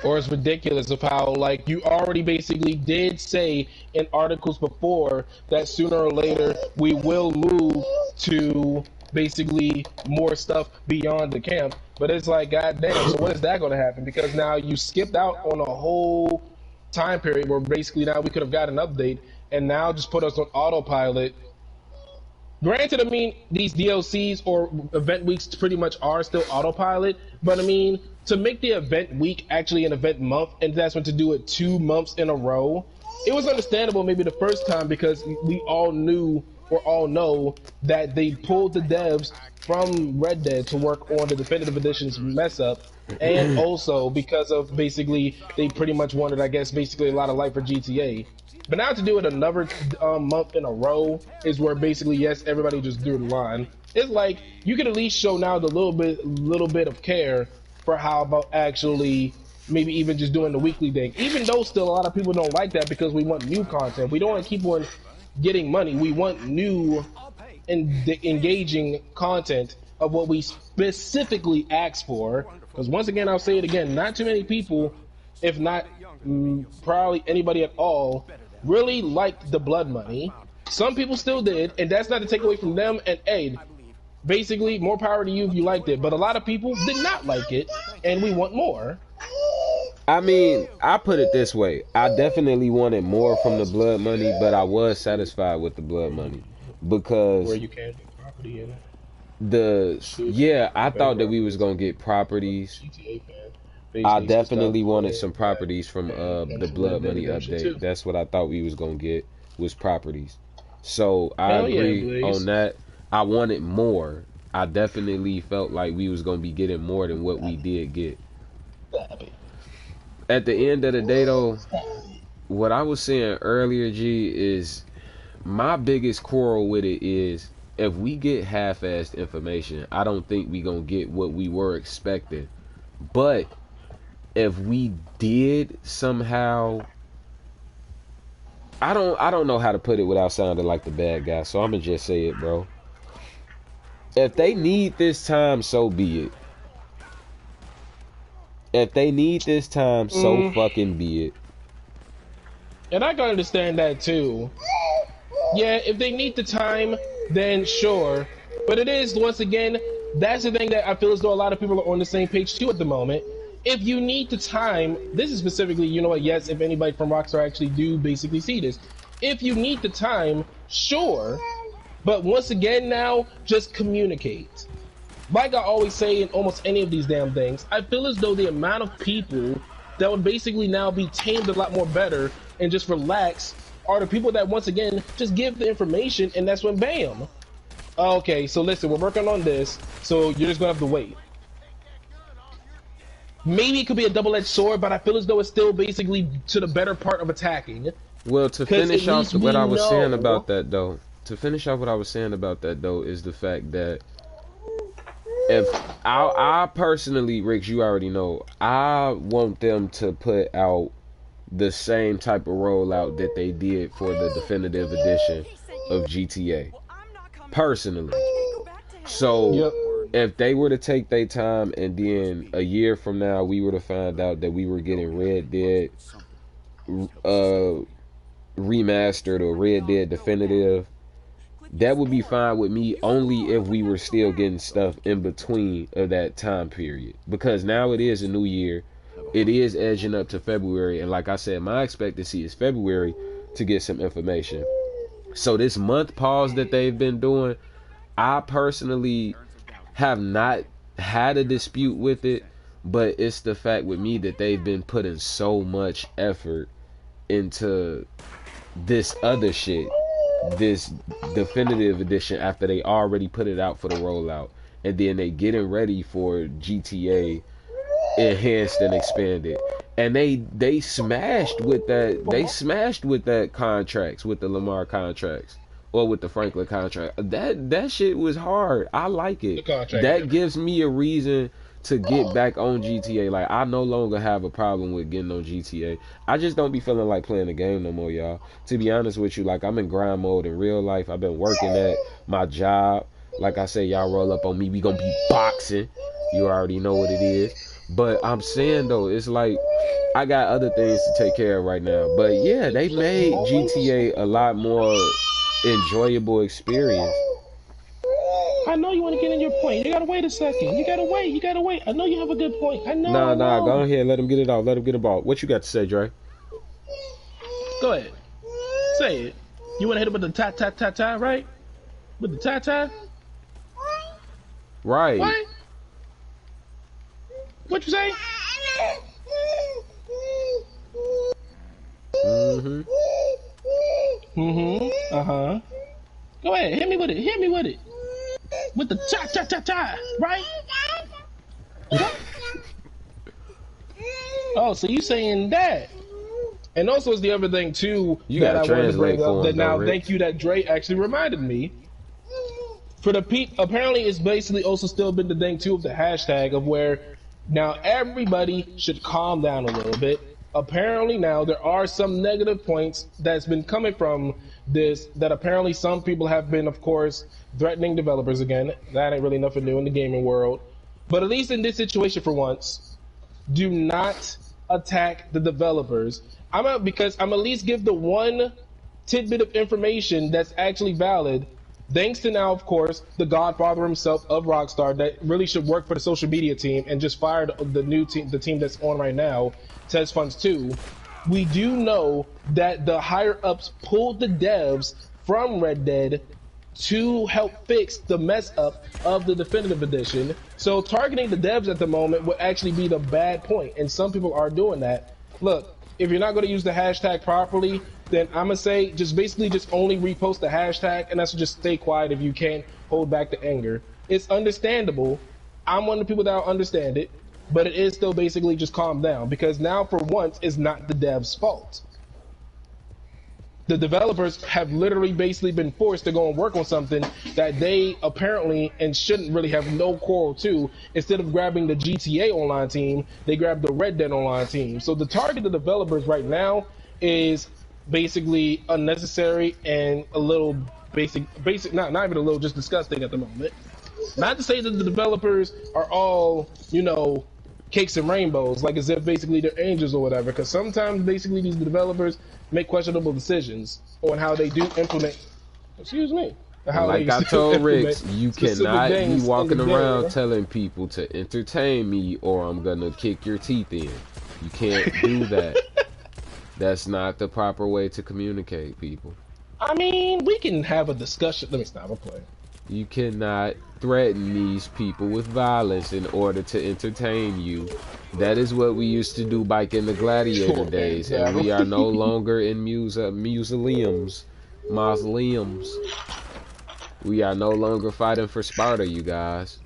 Or it's ridiculous of how, like, you already basically did say in articles before that sooner or later we will move to basically more stuff beyond the camp. But it's like, goddamn, so when is that going to happen? Because now you skipped out on a whole time period where basically now we could have got an update and now just put us on autopilot. Granted, I mean, these DLCs or event weeks pretty much are still autopilot, but I mean, to make the event week actually an event month, and that's when to do it 2 months in a row, it was understandable maybe the first time because we all knew or all know that they pulled the devs from Red Dead to work on the definitive edition's mess up, and also because of basically they pretty much wanted, I guess, basically a lot of life for GTA. But now to do it another month in a row is where basically, yes, everybody just drew the line. It's like you could at least show now the little bit of care for how about actually maybe even just doing the weekly thing. Even though still a lot of people don't like that because we want new content. We don't want to keep on getting money. We want new and engaging content of what we specifically asked for. Because once again, I'll say it again, not too many people, if not probably anybody at all, really liked the blood money. Some people still did, and that's not to take away from them. And hey, basically, more power to you if you liked it. But a lot of people did not like it, and we want more. I mean, I put it this way. I definitely wanted more from the blood money, but I was satisfied with the blood money. Because where you can get property in I thought that we was going to get properties. I definitely wanted some properties from the blood money update. That's what I thought we was going to get, was properties. So I agree on that. I wanted more. I definitely felt like we was going to be getting more than what we did get. At the end of the day, though, what I was saying earlier, G, is my biggest quarrel with it is if we get half-assed information, I don't think we going to get what we were expecting. But if we did somehow, I don't know how to put it without sounding like the bad guy, so I'm gonna just say it, bro. If they need this time, so be it. If they need this time, so fucking be it. And I can understand that too. Yeah, if they need the time, then sure. But it is, once again, that's the thing that I feel as though a lot of people are on the same page too at the moment. If you need the time, this is specifically, you know what, yes, if anybody from Rockstar actually do basically see this. If you need the time, sure. But once again now, just communicate. Like I always say in almost any of these damn things, I feel as though the amount of people that would basically now be tamed a lot more better and just relax are the people that, once again, just give the information, and that's when bam. Okay, so listen, we're working on this, so you're just gonna have to wait. Maybe it could be a double-edged sword, but I feel as though it's still basically to the better part of attacking. Well, to finish off what I was saying about that, though, is the fact that if I personally, Ricks, you already know, I want them to put out the same type of rollout that they did for the definitive edition of GTA. Personally. So, if they were to take their time and then a year from now we were to find out that we were getting Red Dead remastered or Red Dead definitive, that would be fine with me, only if we were still getting stuff in between of that time period. Because now it is a new year. It is edging up to February. And like I said, my expectancy is February to get some information. So this month pause that they've been doing, I personally have not had a dispute with it. But it's the fact with me that they've been putting so much effort into this other shit, this definitive edition, after they already put it out for the rollout, and then they getting ready for GTA enhanced and expanded, and they smashed with that contracts, with the Lamar contracts or with the Franklin contract. That shit was hard. I like it. That gives me a reason to get back on GTA. Like, I no longer have a problem with getting on GTA. I just don't be feeling like playing the game no more, y'all. To be honest with you, like, I'm in grind mode in real life. I've been working at my job. Like I say, y'all roll up on me, we gonna be boxing. You already know what it is. But I'm saying though, it's like I got other things to take care of right now. But yeah, they made GTA a lot more enjoyable experience. I know you want to get in your point. You gotta wait a second. You gotta wait. You gotta wait. I know you have a good point. I know. Nah, go ahead. Let him get it out. Let him get it out. What you got to say, Dre? Go ahead. Say it. You want to hit it with the ta, right? With the ta. Right. What? What you say? Uh-huh. Go ahead. Hit me with it. With the ta, right? Oh, so you saying that? And also, is the other thing too that I wanted to bring up. That now, thank you that Dre actually reminded me. For the apparently, it's basically also still been the thing too of the hashtag of where now everybody should calm down a little bit. Apparently now there are some negative points that's been coming from this that apparently some people have been, of course, threatening developers again. That ain't really nothing new in the gaming world. But at least in this situation for once, do not attack the developers. Because I'm at least give the one tidbit of information that's actually valid. Thanks to now, of course, the godfather himself of Rockstar that really should work for the social media team and just fired the new team, the team that's on right now, Tez Funds 2. We do know that the higher ups pulled the devs from Red Dead to help fix the mess up of the definitive edition. So targeting the devs at the moment would actually be the bad point, and some people are doing that. Look, if you're not going to use the hashtag properly, then I'm going to say just basically just only repost the hashtag, and that's just stay quiet if you can't hold back the anger. It's understandable. I'm one of the people that don't understand it, but it is still basically just calm down, because now for once it's not the devs' fault. The developers have literally basically been forced to go and work on something that they apparently and shouldn't really have no quarrel to. Instead of grabbing the GTA Online team, they grabbed the Red Dead Online team. So the target of the developers right now is basically unnecessary and a little basic, not even a little, just disgusting at the moment. Not to say that the developers are all, cakes and rainbows, like as if basically they're angels or whatever, because sometimes basically these developers make questionable decisions on how they do implement, how like I told Ricks, you cannot be walking around telling people to entertain me or I'm gonna kick your teeth in. You can't do that. That's not the proper way to communicate, people. I mean, we can have a discussion. Let me stop playing. You cannot threaten these people with violence in order to entertain you. That is what we used to do back in the gladiator days, and we are no longer in mausoleums. We are no longer fighting for Sparta, you guys.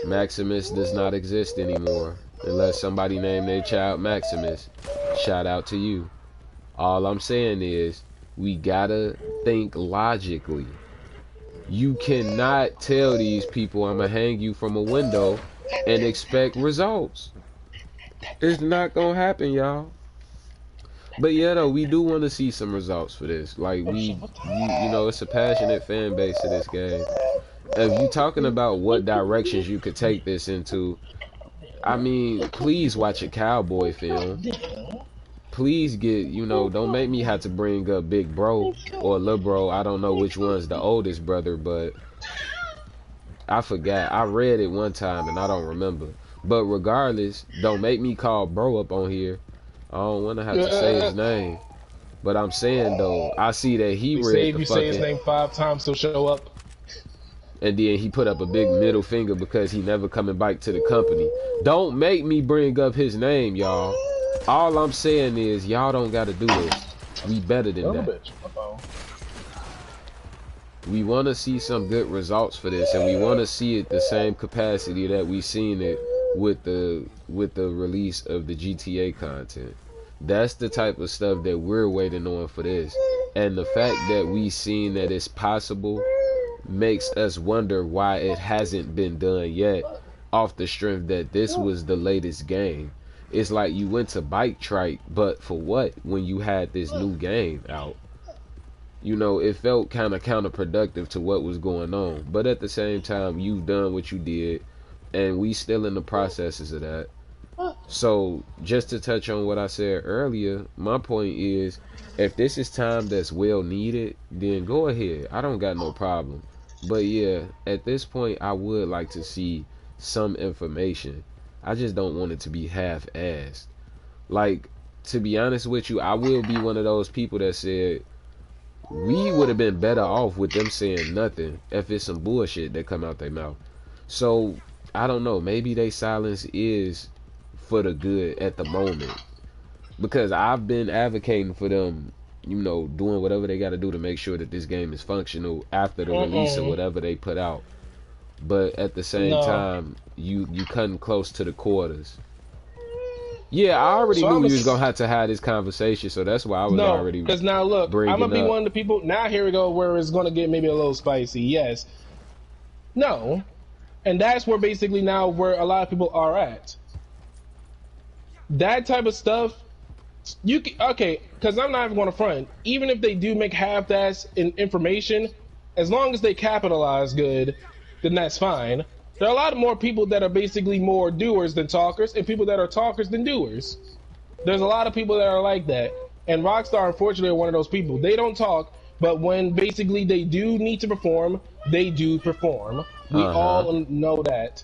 Maximus does not exist anymore, unless somebody named their child Maximus. Shout out to you. All I'm saying is, we gotta think logically. You cannot tell these people I'm gonna hang you from a window and expect results. It's not gonna happen, y'all. But yeah, though, we do want to see some results for this. Like, it's a passionate fan base to this game. If you talking about what directions you could take this into, I mean, please watch a cowboy film. Please get, don't make me have to bring up Big Bro or Lil Bro. I don't know which one's the oldest brother, but I forgot. I read it one time and I don't remember. But regardless, don't make me call Bro up on here. I don't want to have to say his name. But I'm saying, though, I see that he read the fucking... You say his name 5 times, he'll show up. And then he put up a big middle finger because he never coming back to the company. Don't make me bring up his name, y'all. All I'm saying is, y'all don't got to do this. We better than that. We want to see some good results for this, and we want to see it the same capacity that we seen it with the release of the GTA content. That's the type of stuff that we're waiting on for this. And the fact that we seen that it's possible makes us wonder why it hasn't been done yet. off the strength that this was the latest game. It's like you went to bike trike, but for what? When you had this new game out, you know, it felt kind of counterproductive to what was going on. But at the same time, you've done what you did, and we still in the processes of that. So just to touch on what I said earlier, my point is, if this is time that's well needed, then go ahead. I don't got no problem. But yeah, at this point, I would like to see some information. I just don't want it to be half-assed. Like, to be honest with you, I will be one of those people that said we would have been better off with them saying nothing if it's some bullshit that come out their mouth. So I don't know. Maybe they silence is for the good at the moment, because I've been advocating for them, you know, doing whatever they got to do to make sure that this game is functional after the release of whatever they put out. But at the same time, you cutting close to the quarters. Yeah, I already knew we was gonna have to have this conversation, so that's why I was already. Because now look, I'm gonna be one of the people. Now here we go, where it's gonna get maybe a little spicy. Yes, no, and that's where basically now where a lot of people are at. That type of stuff, you can, okay? Because I'm not even going to front. Even if they do make half-ass information, as long as they capitalize good, then that's fine. There are a lot of more people that are basically more doers than talkers, and people that are talkers than doers. There's a lot of people that are like that, and Rockstar, unfortunately, are one of those people. They don't talk, but when basically they do need to perform, they do perform. We all know that.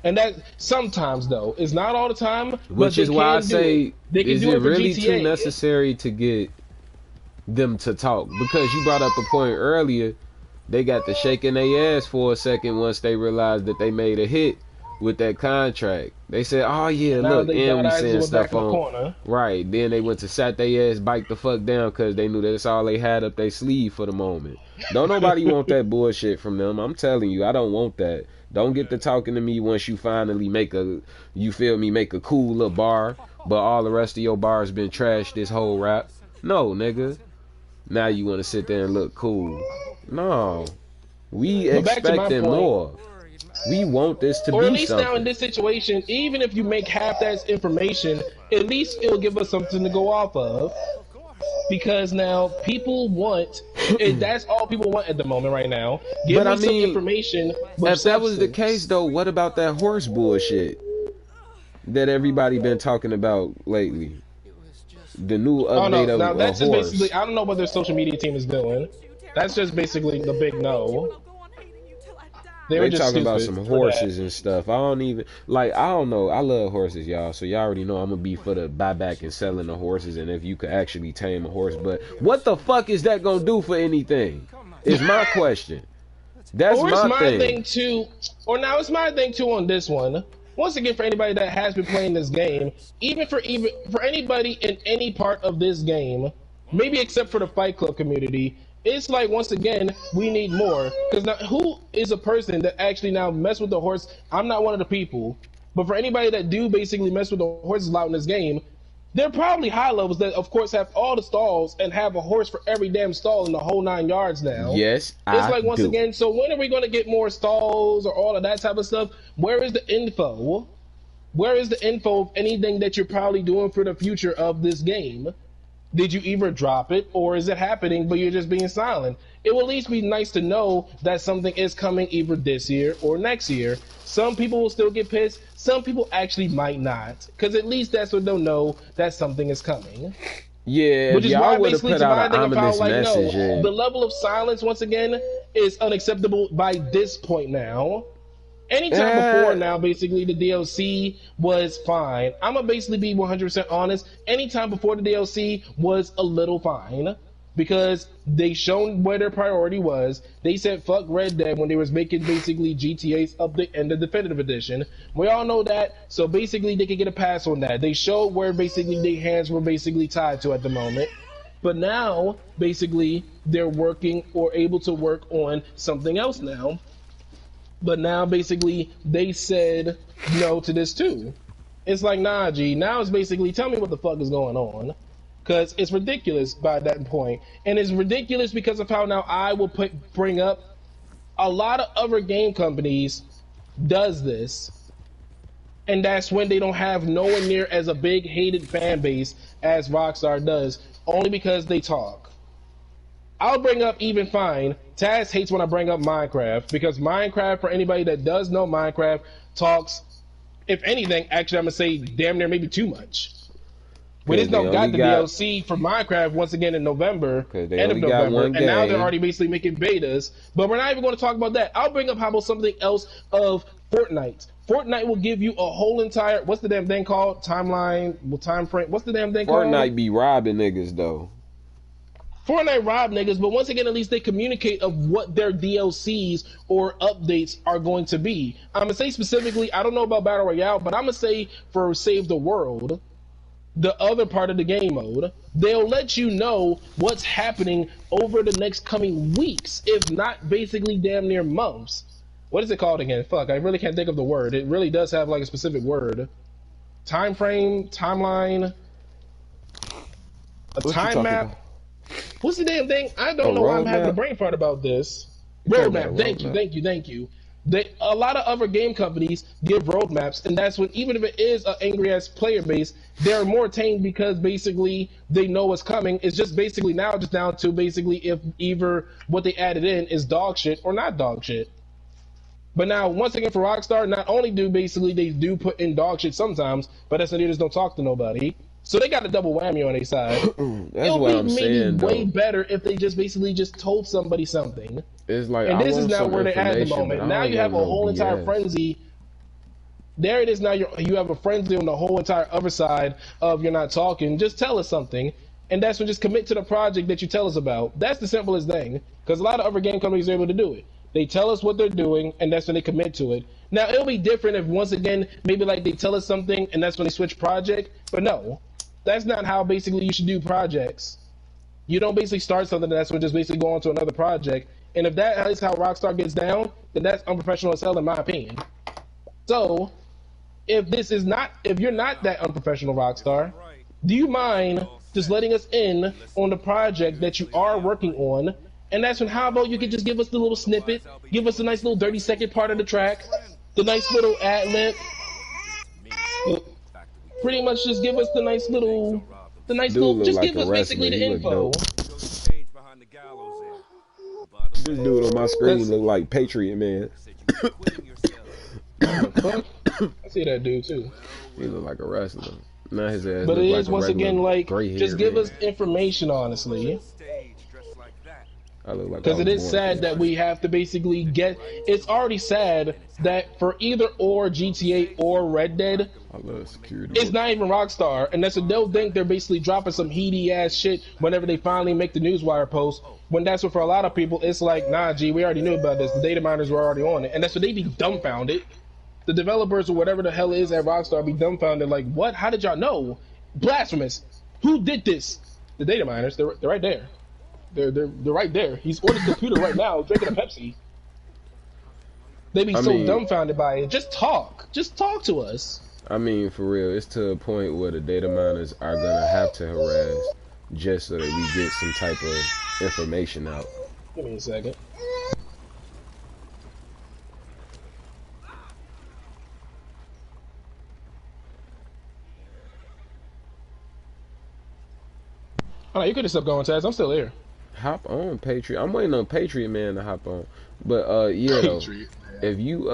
And that sometimes, though, is not all the time. Which is why I say, is it really too necessary to get them to talk? Because you brought up a point earlier. They got to shaking their ass for a second once they realized that they made a hit with that contract. They said, "Oh yeah, now look, and we saying stuff on." Right. Then they went to sat their ass, bike the fuck down, because they knew that's all they had up their sleeve for the moment. Don't nobody want that bullshit from them. I'm telling you, I don't want that. Don't get to talking to me once you finally make a, you feel me, make a cool little bar, but all the rest of your bars been trashed this whole rap. No, nigga. Now you want to sit there and look cool. No. We expecting more. We want this to be something. Or at least now in this situation, even if you make half that information, at least it'll give us something to go off of. Because now people want, and that's all people want at the moment right now. Give me some information. If that was the case, though, what about that horse bullshit that everybody been talking about lately? The new update of now that's just horse. Basically, I don't know what their social media team is doing. That's just basically the big no. They were talking about some horses and stuff. I don't even, like, I don't know. I love horses, y'all. So y'all already know I'm going to be for the buyback and selling the horses, and if you could actually tame a horse. But what the fuck is that going to do for anything? Is my question. That's my thing too. Or now it's my thing too on this one. Once again, for anybody that has been playing this game, even for anybody in any part of this game, maybe except for the Fight Club community, it's like, once again, we need more. Because now, who is a person that actually now mess with the horse? I'm not one of the people. But for anybody that do basically mess with the horses a lot in this game, they're probably high levels that, of course, have all the stalls and have a horse for every damn stall in the whole 9 yards now. Yes, it's like, once again, so when are we going to get more stalls or all of that type of stuff? Where is the info? Where is the info of anything that you're probably doing for the future of this game? Did you either drop it, or is it happening but you're just being silent? It will at least be nice to know that something is coming either this year or next year. Some people will still get pissed. Some people actually might not, because at least that's when they'll know that something is coming. Yeah, which is why basically put out an ominous message. The level of silence, once again, is unacceptable by this point now. Anytime before now, basically, the DLC was fine. I'm going to basically be 100% honest. Anytime before the DLC was a little fine. Because they shown where their priority was. They said fuck Red Dead when they was making basically GTA's update and the Definitive Edition. We all know that, so basically they could get a pass on that. They showed where basically their hands were basically tied to at the moment. But now, basically, they're working or able to work on something else now. But now, basically, they said no to this too. It's like, nah, G. Now it's basically, tell me what the fuck is going on. Because it's ridiculous by that point. And it's ridiculous because of how now I will bring up a lot of other game companies does this, and that's when they don't have nowhere near as a big hated fan base as Rockstar does, only because they talk. I'll bring up even fine. Taz hates when I bring up Minecraft because Minecraft, for anybody that does know Minecraft, talks. If anything, actually, I'm gonna say damn near maybe too much. We just don't got the DLC for Minecraft once again in November, end of November, and now they're already basically making betas. But we're not even going to talk about that. I'll bring up how about something else of Fortnite. Fortnite will give you a whole entire, what's the damn thing called? Timeline, time frame. What's the damn thing called? Fortnite be robbing niggas though. Fortnite rob niggas, but once again, at least they communicate of what their DLCs or updates are going to be. I'm gonna say specifically, I don't know about Battle Royale, but I'm gonna say for Save the World, the other part of the game mode, they'll let you know what's happening over the next coming weeks, if not basically damn near months. What is it called again? Fuck, I really can't think of the word. It really does have like a specific word. Time frame, timeline, a time map. What's the damn thing? I don't know why I'm having a brain fart about this. Roadmap. Thank you. A lot of other game companies give roadmaps, and that's when, even if it is an angry ass player base, they're more tamed because basically they know what's coming. It's just basically now just down to basically if either what they added in is dog shit or not dog shit. But now, once again, for Rockstar, not only do basically they do put in dog shit sometimes, but that's when they just don't talk to nobody. So they got a double whammy on their side. That's what I'm saying, though. Way better if they just basically just told somebody something. It's like, and this is now where they're at the moment. Now you have a whole entire frenzy. There it is. Now you have a frenzy on the whole entire other side of you're not talking. Just tell us something, and that's when just commit to the project that you tell us about. That's the simplest thing, because a lot of other game companies are able to do it. They tell us what they're doing, and that's when they commit to it. Now it'll be different if once again maybe like they tell us something, and that's when they switch project. But no. That's not how basically you should do projects. You don't basically start something and that's when just basically go on to another project. And if that is how Rockstar gets down, then that's unprofessional as hell in my opinion. So, if you're not that unprofessional, Rockstar, do you mind just letting us in on the project that you are working on? And that's when, how about you could just give us the little snippet, give us a nice little 30-second part of the track, the nice little ad-lib. Pretty much just give us the nice little, just give us basically the info. This dude on my screen look like Patriot Man. I see that dude too. He look like a wrestler. Not his ass. But it is once again like, just give us information, honestly. Because it is sad that we have to basically get. It's already sad that for either or GTA or Red Dead, I love security. It's not even Rockstar, and that's what they'll think they're basically dropping some heady ass shit whenever they finally make the newswire post. When that's what for a lot of people, it's like, nah, G, we already knew about this. The data miners were already on it, and that's what they be dumbfounded. The developers or whatever the hell it is at Rockstar be dumbfounded, like, what? How did y'all know? Blasphemous! Who did this? The data miners. They're right there. They're right there. He's on his computer right now drinking a Pepsi. They be so dumbfounded by it. Just talk. Just talk to us. I mean, for real, it's to a point where the data miners are gonna have to harass just so that we get some type of information out. Give me a second. Oh, you could have stopped going, Taz. I'm still here. Hop on, Patriot. I'm waiting on Patriot Man to hop on. But yeah, though, if you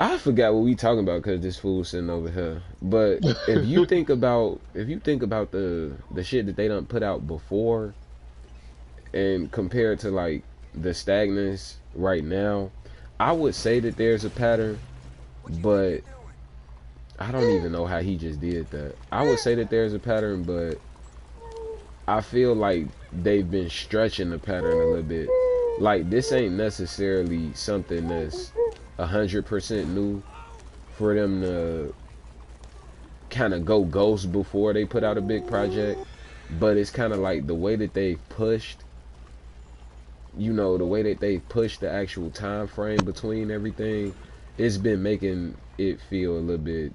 I forgot what we talking about because this fool's sitting over here. But if you think about the shit that they done put out before and compared to like the stagnance right now, I would say that there's a pattern, but I don't even know how he just did that. I would say that there's a pattern, but I feel like they've been stretching the pattern a little bit. Like, this ain't necessarily something that's 100% new for them to kind of go ghost before they put out a big project, but it's kind of like the way that they pushed, you know, the way that they pushed the actual time frame between everything, it's been making it feel a little bit.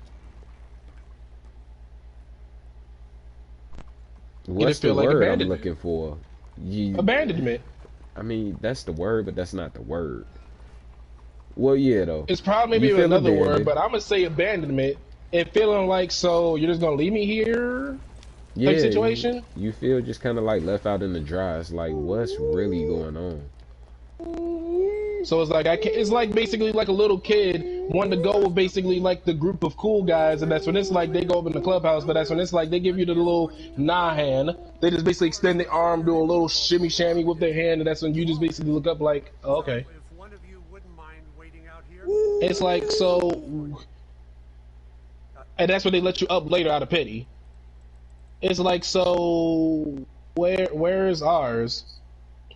What's the word I'm looking for? Abandonment. I mean, that's the word, but that's not the word. Well, yeah, though. It's probably You maybe feel another word, abandoned. but I'm gonna say abandonment and feeling like, so you're just gonna leave me here type Yeah, situation. you feel just kind of like left out in the dry. It's like, what's really going on? So it's like I can it's like basically like a little kid wanting to go with basically like the group of cool guys, and that's when it's like they go up in the clubhouse, but that's when it's like they give you the little nah hand. They just basically extend their arm, do a little shimmy shammy with their hand, and that's when you just basically look up like, oh, okay. It's like so, and that's when they let you up later out of pity. It's like, so where is ours?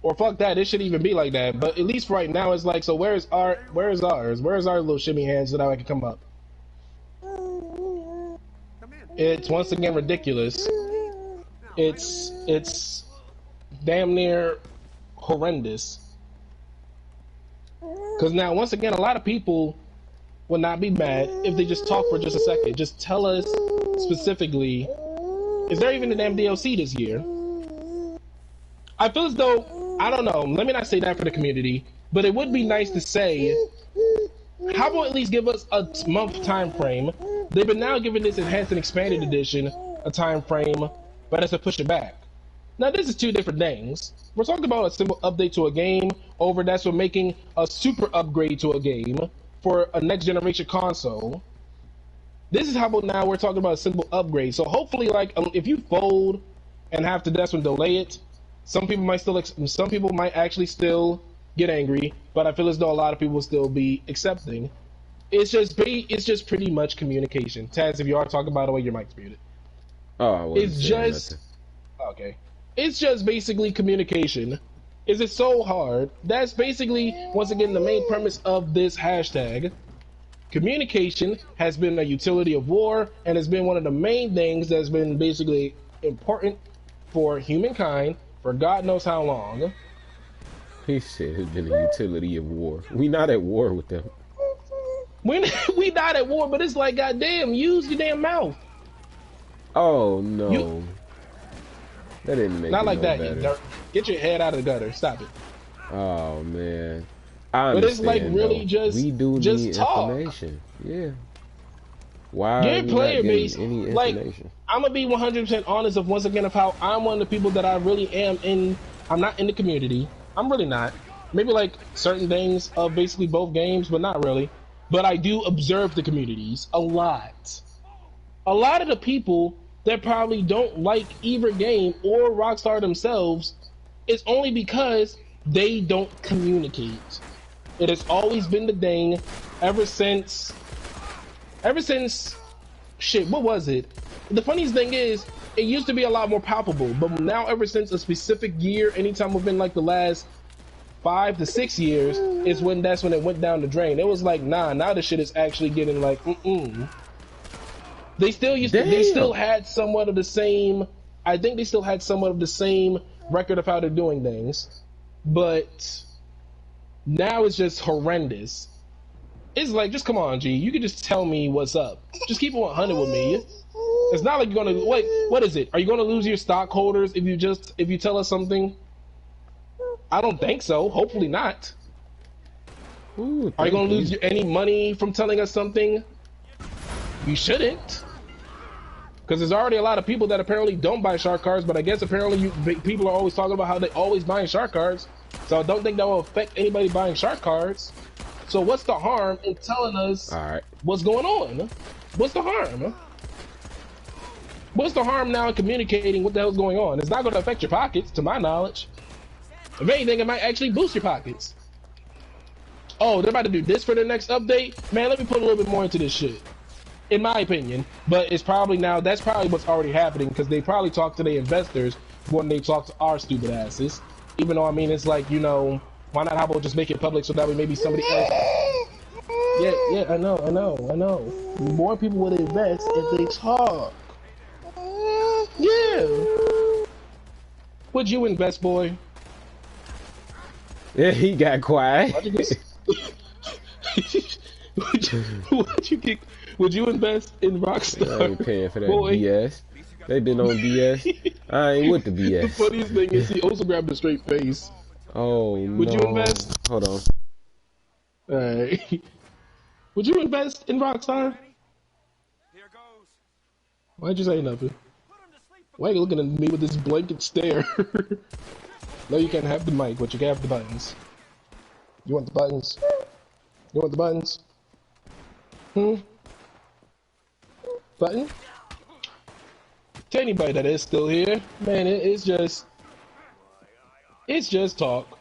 Or fuck that, it shouldn't even be like that. But at least right now, it's like, so where's ours? Where's our little shimmy hands so that I can come up? It's once again ridiculous. It's damn near horrendous. Because now, once again, a lot of people will not be mad if they just talk for just a second. Just tell us specifically, is there even a damn DLC this year? I feel as though, I don't know, let me not say that for the community, but it would be nice to say, how about at least give us a month time frame? They've been now giving this enhanced and expanded edition a time frame, but as to push it back. Now this is two different things. We're talking about a simple update to a game over that's what making a super upgrade to a game for a next generation console. This is how about now we're talking about a simple upgrade. So hopefully, like, if you fold and have to that's when delay it, some people might actually still get angry, but I feel as though a lot of people will still be accepting. It's just pretty much communication. Taz, if you are talking, by the way, your mic's muted. Oh, I wasn't It's saying just nothing. okay. It's just basically communication. Is it so hard? That's basically once again the main premise of this hashtag. Communication has been a utility of war and has been one of the main things that's been basically important for humankind for God knows how long. He said it's been a utility of war. We not at war with them. We not at war, but it's like, goddamn, use your damn mouth. Oh no, that didn't make not it like no that. better. Get your head out of the gutter. Stop it. Oh man, I but it's like understand, really though. We do just need talk. information. Yeah. Why are Get we player not getting base. any Like, information? I'm gonna be 100% honest of once again of how I'm one of the people that I really am in. I'm not in the community. I'm really not. Maybe like certain things of basically both games, but not really. But I do observe the communities a lot. A lot of the people that probably don't like either game or Rockstar themselves is only because they don't communicate. It has always been the thing ever since shit, what was it? The funniest thing is, it used to be a lot more palpable, but now ever since a specific year, anytime within like the last 5 to 6 years, is when that's when it went down the drain. It was like, nah, now the shit is actually getting like, They still had somewhat of the same, I think they still had somewhat of the same record of how they're doing things, but now it's just horrendous. It's like, just come on, G. You can just tell me what's up. Just keep it 100 with me. It's not like you're gonna wait. What is it? Are you gonna lose your stockholders if you tell us something? I don't think so. Hopefully not. Ooh, Are you gonna lose any money from telling us something? You shouldn't. Because there's already a lot of people that apparently don't buy shark cards, but I guess apparently people are always talking about how they always buying shark cards. So I don't think that will affect anybody buying shark cards. So what's the harm in telling us what's going on? What's the harm? What's the harm now in communicating what the hell's going on? It's not going to affect your pockets, to my knowledge. If anything, it might actually boost your pockets. Oh, they're about to do this for the next update? Man, let me put a little bit more into this shit. In my opinion. But it's probably now, that's probably what's already happening, because they probably talk to their investors when they talk to our stupid asses. Even though, I mean, it's like, you know, why not how about just make it public so that way maybe somebody else... Yeah, I know. More people would invest if they talk. Yeah. Would you invest, boy? Yeah, he got quiet. Would you invest in Rockstar? I ain't paying for that boy. BS. They been on BS. I ain't with the BS. The funniest thing is he also grabbed a straight face. Oh, Would you invest? Hold on. Alright. Would you invest in Rockstar? Why'd you say nothing? Why are you looking at me with this blanket stare? No, you can't have the mic, but you can have the buttons. You want the buttons? You want the buttons? Hmm? Button? To anybody that is still here, man, it's just talk.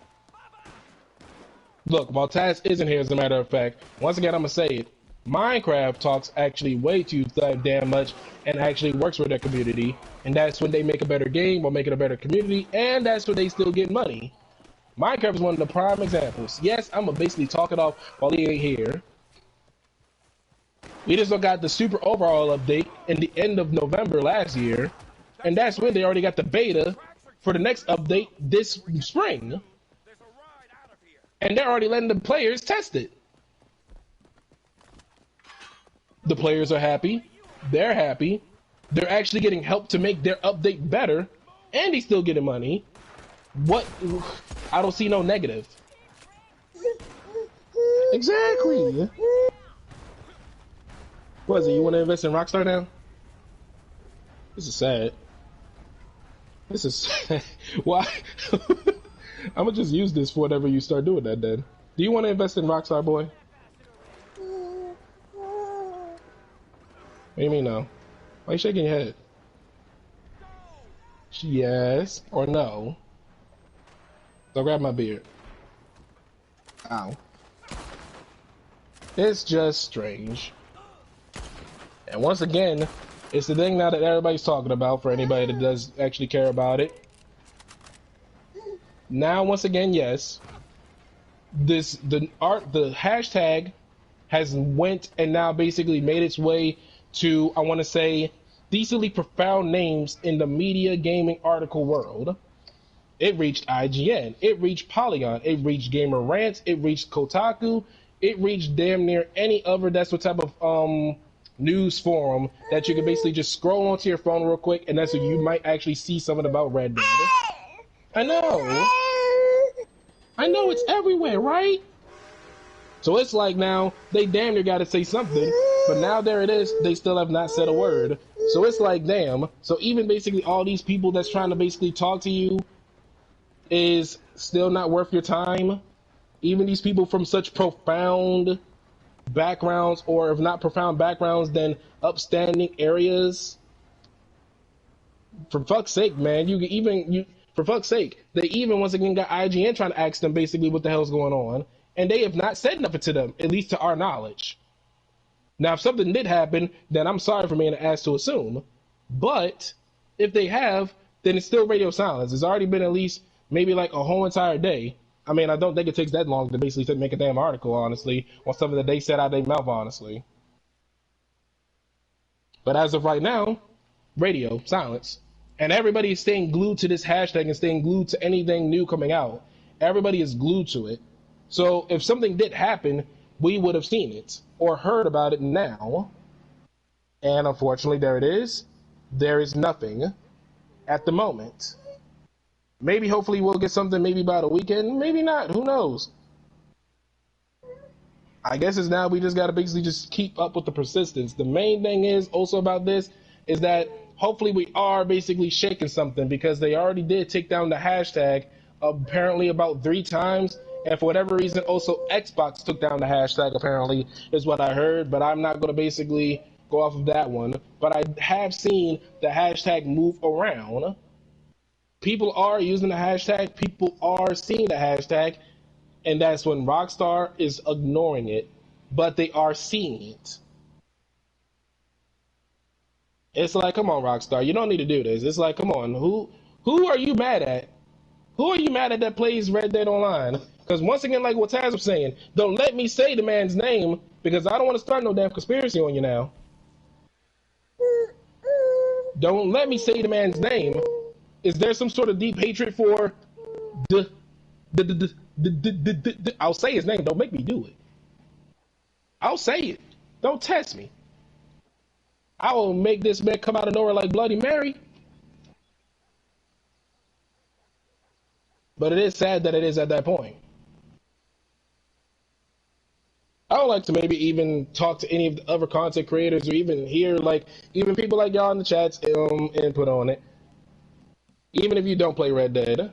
Look, while Taz isn't here, as a matter of fact, once again, I'm gonna say it. Minecraft talks actually way too damn much and actually works for their community, and that's when they make a better game or make it a better community, and that's when they still get money. Minecraft is one of the prime examples. Yes, I'm gonna basically talk it off while he ain't here. We just got the super overall update in the end of November last year, and that's when they already got the beta for the next update this spring. And they're already letting the players test it. The players are happy. They're happy. They're actually getting help to make their update better, and he's still getting money. What? I don't see no negative. Exactly. What is it? You want to invest in Rockstar now? This is sad. This is sad. Why? I'm gonna just use this for whatever you start doing that then. Do you want to invest in Rockstar, boy? What do you mean no? Why are you shaking your head? Yes or no? So grab my beard. Ow. It's just strange. And once again, it's the thing now that everybody's talking about for anybody that does actually care about it. Now, once again, yes, the hashtag has went and now basically made its way to, I want to say, decently profound names in the media gaming article world. It reached IGN, it reached Polygon, it reached Gamer Rants, it reached Kotaku, it reached damn near any other that's what type of news forum that you can basically just scroll onto your phone real quick, and that's what you might actually see something about Red Dead. I know it's everywhere, right? So it's like now they damn near got to say something, but now there it is. They still have not said a word. So it's like, damn. So even basically all these people that's trying to basically talk to you is still not worth your time. Even these people from such profound backgrounds, or if not profound backgrounds, then upstanding areas. For fuck's sake, man, for fuck's sake, they even once again got IGN trying to ask them basically what the hell's going on, and they have not said nothing to them, at least to our knowledge. Now, if something did happen, then I'm sorry for being asked to assume, but if they have, then it's still radio silence. It's already been at least maybe like a whole entire day. I mean, I don't think it takes that long to basically make a damn article, honestly, on something that they said out of their mouth, honestly. But as of right now, radio silence. And everybody is staying glued to this hashtag and staying glued to anything new coming out. Everybody is glued to it. So if something did happen, we would have seen it or heard about it now. And unfortunately, there it is. There is nothing at the moment. Maybe, hopefully, we'll get something maybe by the weekend. Maybe not. Who knows? I guess it's now we just got to basically just keep up with the persistence. The main thing is also about this is that hopefully we are basically shaking something, because they already did take down the hashtag apparently about 3 times. And for whatever reason, also Xbox took down the hashtag, apparently, is what I heard. But I'm not going to basically go off of that one. But I have seen the hashtag move around. People are using the hashtag. People are seeing the hashtag. And that's when Rockstar is ignoring it. But they are seeing it. It's like, come on, Rockstar. You don't need to do this. It's like, come on. Who are you mad at? Who are you mad at that plays Red Dead Online? Because once again, like what Taz was saying, don't let me say the man's name, because I don't want to start no damn conspiracy on you now. Don't let me say the man's name. Is there some sort of deep hatred for I'll say his name. Don't make me do it. I'll say it. Don't test me. I will make this man come out of nowhere like Bloody Mary. But it is sad that it is at that point. I would like to maybe even talk to any of the other content creators or even hear like even people like y'all in the chats input on it. Even if you don't play Red Dead,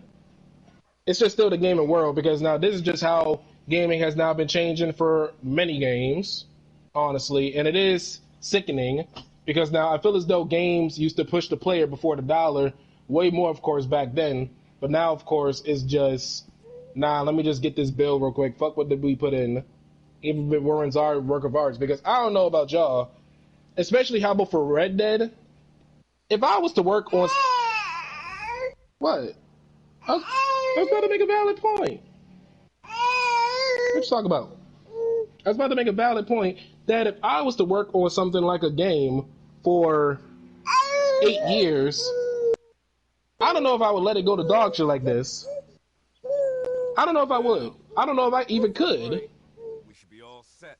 it's just still the gaming world because now this is just how gaming has now been changing for many games, honestly, and it is sickening because now I feel as though games used to push the player before the dollar way more, of course, back then, but now, of course, it's just nah. Let me just get this bill real quick. Fuck what did we put in? Even if it warrants our work of arts, because I don't know about y'all, especially how about for Red Dead. If I was to work on what? I was about to make a valid point. What you talk about? I was about to make a valid point that if I was to work on something like a game for 8 years, I don't know if I would let it go to dog shit like this. I don't know if I would. I don't know if I even could. We should be all set.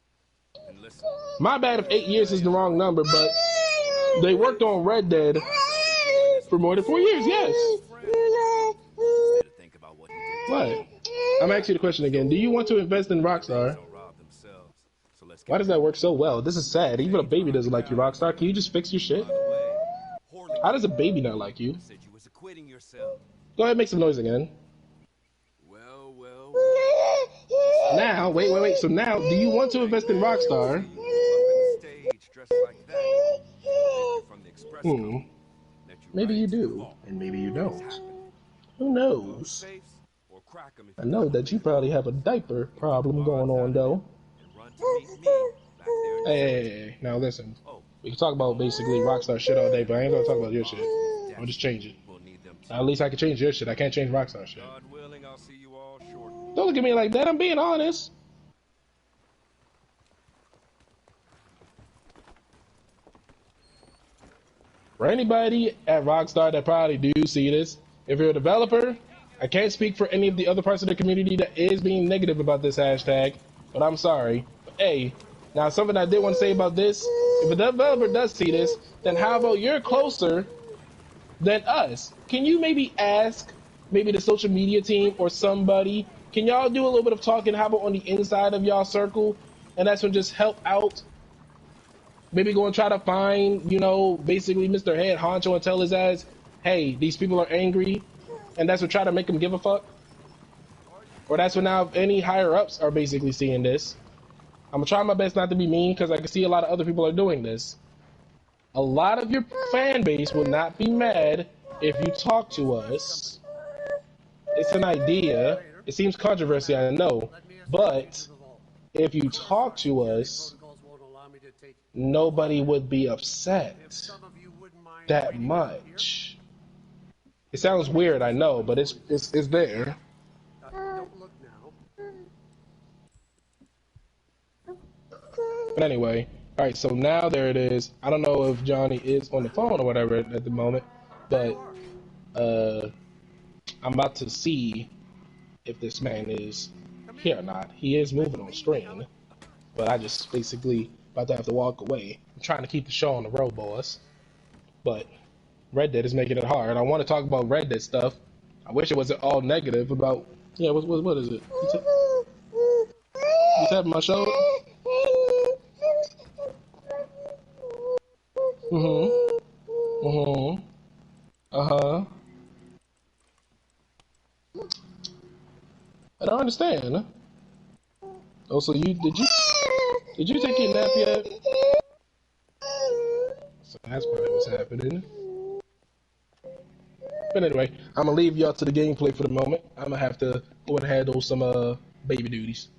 And listen. My bad if 8 years is the wrong number, but they worked on Red Dead for more than 4 years, yes. What? I'm asking you the question again. Do you want to invest in Rockstar? Why does that work so well? This is sad. Even a baby doesn't like you, Rockstar. Can you just fix your shit? How does a baby not like you? Go ahead and make some noise again. Now, wait. So now, do you want to invest in Rockstar? Maybe you do, and maybe you don't. Who knows? I know that you probably have a diaper problem going on, though. Hey, now listen. We can talk about basically Rockstar shit all day, but I ain't gonna talk about your shit. I'll just change it. At least I can change your shit. I can't change Rockstar shit. Don't look at me like that. I'm being honest. For anybody at Rockstar that probably do see this, if you're a developer, I can't speak for any of the other parts of the community that is being negative about this hashtag, but I'm sorry. But hey, now something I did want to say about this, if a developer does see this, then how about you're closer than us? Can you maybe ask maybe the social media team or somebody, can y'all do a little bit of talking, how about on the inside of y'all circle, and that's when just help out? Maybe go and try to find, basically Mr. Head Honcho and tell his ass, hey, these people are angry, and that's what try to make him give a fuck. Or that's what now any higher ups are basically seeing this. I'm gonna try my best not to be mean because I can see a lot of other people are doing this. A lot of your fan base will not be mad if you talk to us. It's an idea. It seems controversial, I know, but if you talk to us, nobody would be upset that much. It sounds weird, I know, but it's there. But anyway, all right. So now there it is. I don't know if Johnny is on the phone or whatever at the moment, but I'm about to see if this man is here or not. He is moving on screen, but I just basically about to have to walk away. I'm trying to keep the show on the road, boys, but Red Dead is making it hard. I want to talk about Red Dead stuff. I wish it wasn't all negative about. Yeah, what is it? You tapping my shoulder? Uh-huh. I don't understand. Oh, so did you take your nap yet? So that's probably what's happening. But anyway, I'm gonna leave y'all to the gameplay for the moment. I'm gonna have to go and handle some baby duties.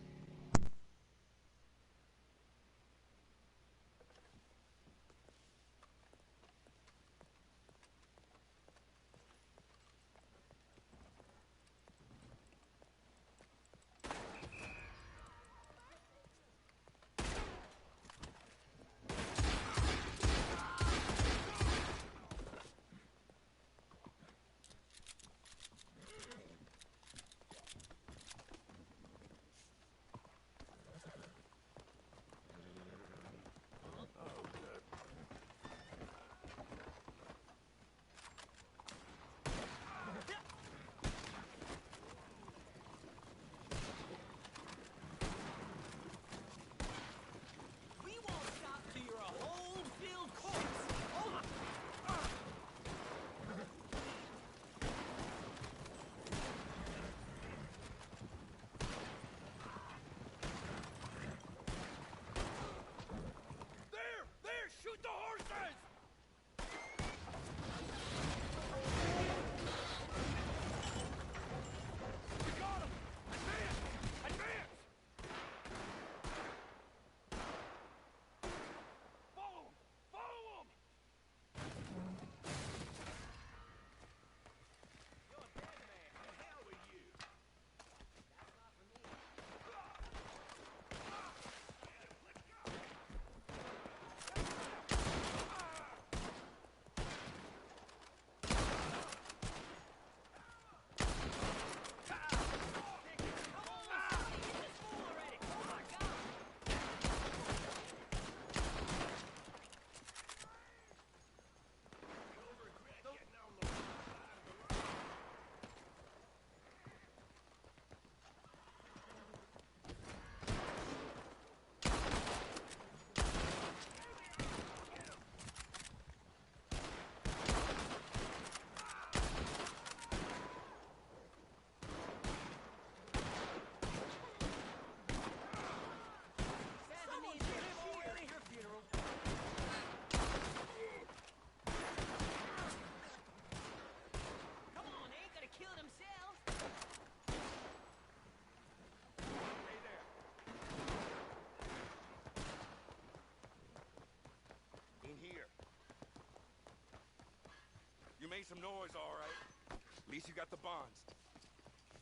made some noise, all right. At least you got the bonds.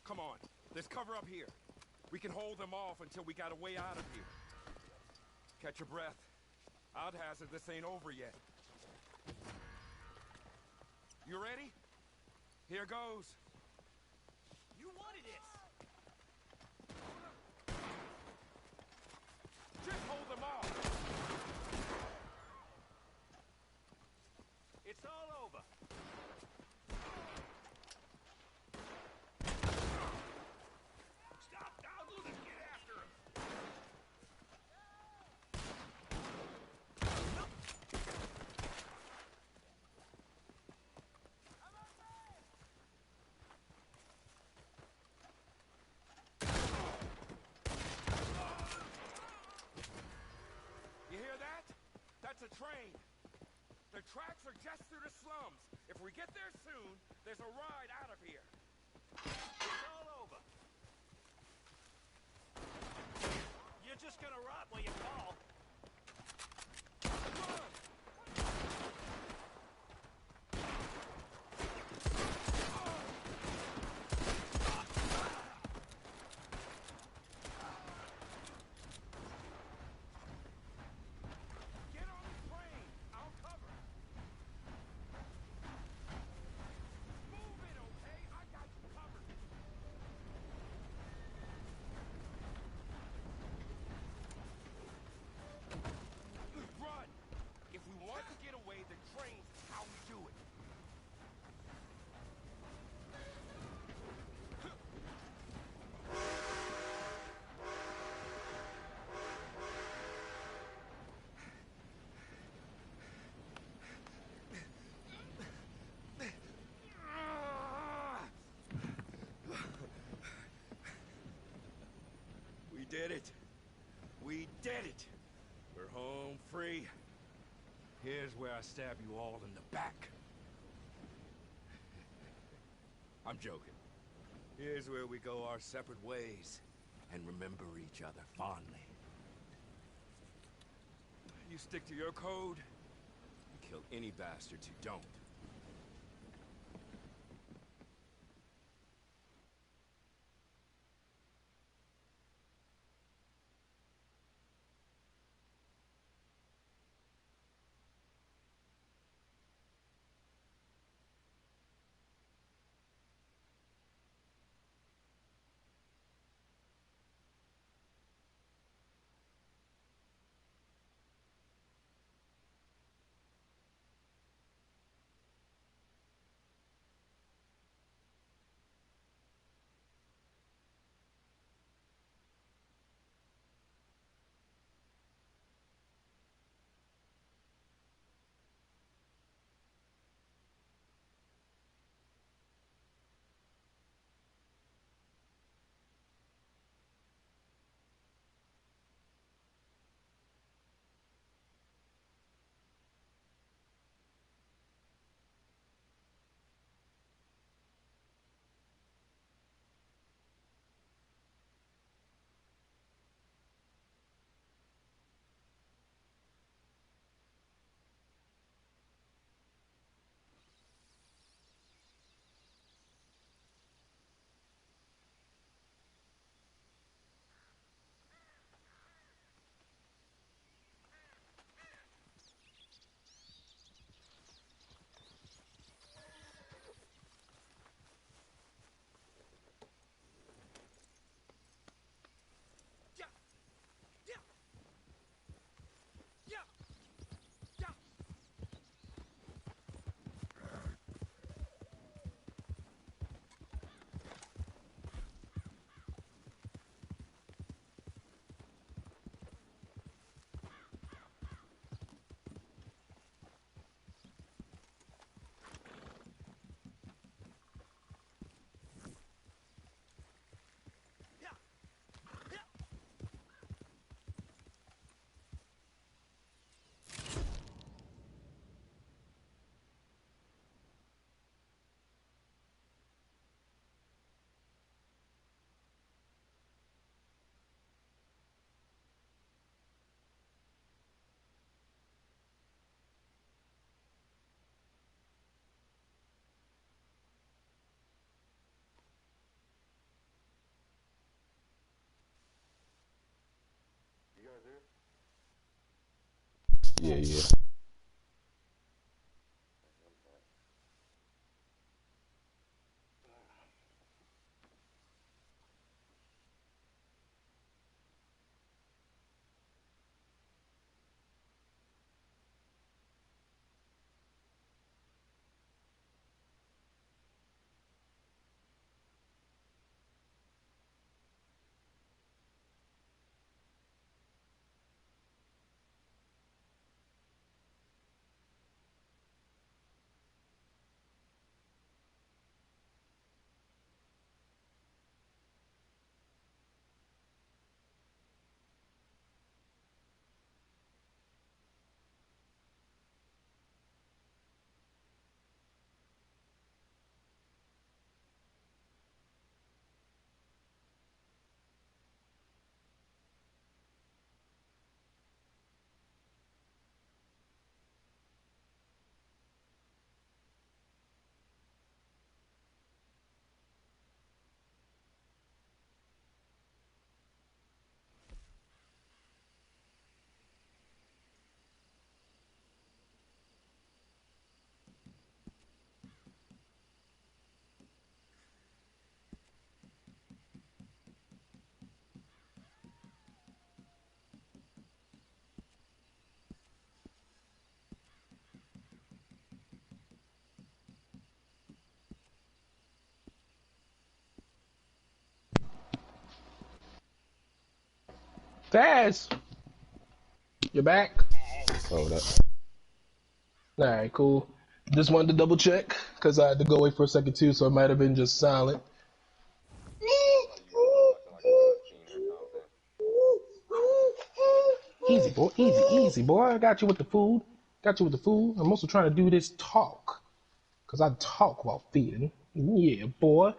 Come on, let's cover up here. We can hold them off until we got a way out of here. Catch your breath. I'd hazard this ain't over yet. You ready? Here goes. You wanted this! Just hold them off. It's all over. Stop now, let's get after him. You hear that? That's a train. The tracks are just through the slums. If we get there soon, there's a ride out of here. It's all over. You're just gonna rot where you fall. Get on the train. I'll cover. Move it, okay? I got you covered. Run! If we want to get away, the train's how we do it. We did it. We did it. We're home free. Here's where I stab you all in the back. I'm joking. Here's where we go our separate ways and remember each other fondly. You stick to your code, and kill any bastards who don't. yeah. Taz, you're back. Hold up. All right, cool. Just wanted to double check because I had to go away for a second too, so it might have been just silent. Easy, boy. Easy, easy, boy. I got you with the food. Got you with the food. I'm also trying to do this talk because I talk while feeding. Yeah, boy.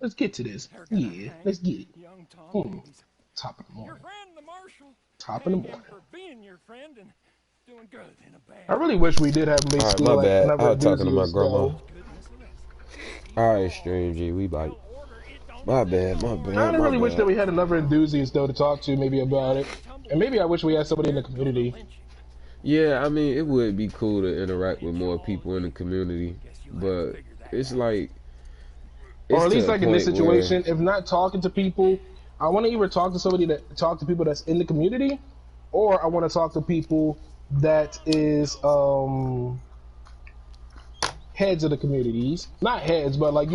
Let's get to this. Yeah, let's get it. Young Tom Hmm. Davies. Top of the Your morning. friend, the marshal. Top of the Thank him morning. for being your friend and doing good in a I bad really way. wish we did have All right, basically my like bad. I another was talking to my enthusiast grandma. though. Goodness yes. All right, Stream G, we bite. Tell order it don't My exist bad, my no more. I bad, kinda my really wish that bad. we had another enthusiast though to talk to maybe about it. And maybe I wish we had somebody in the community. Yeah, I mean, it would be cool to interact with more people in the community, but it's like Or it's at least to a like in this point where situation, if not talking to people, I want to either talk to somebody that talk to people that's in the community, or I want to talk to people that is heads of the communities. Not heads, but like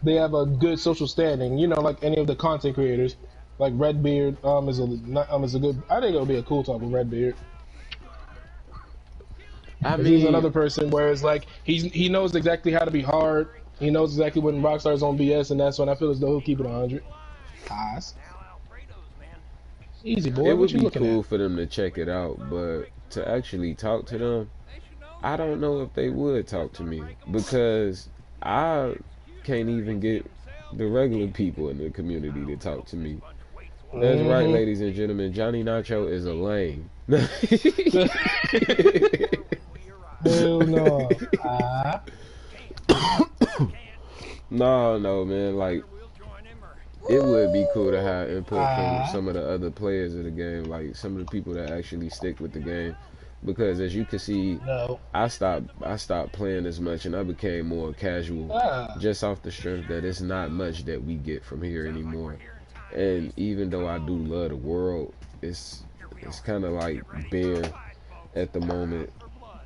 they have a good social standing. Like any of the content creators, like Redbeard is a good. I think it would be a cool talk with Redbeard. I Because he's mean, another person where it's like he knows exactly how to be hard. He knows exactly when Rockstar's on BS, and that's when I feel as though he'll keep it 100. Haas. Now Alfredo's, man. Easy, it boy. What would you be looking at? cool for them to check it out, but to actually talk to them, They should know I don't better. know if they would talk to me because I can't even get the regular people in the community to talk to me. That's right, Mm-hmm. ladies and gentlemen. Johnny Nacho is a lame. Hell no. No, no, man. Like, We'll join him or it would be cool to have input from Ah. some of the other players of the game, like some of the people that actually stick with the game. Because as you can see, No. I stopped playing as much and I became more casual, Ah. just off the strength that it's not much that we get from here anymore. And even though I do love the world, it's kind of like bare at the moment. for blood.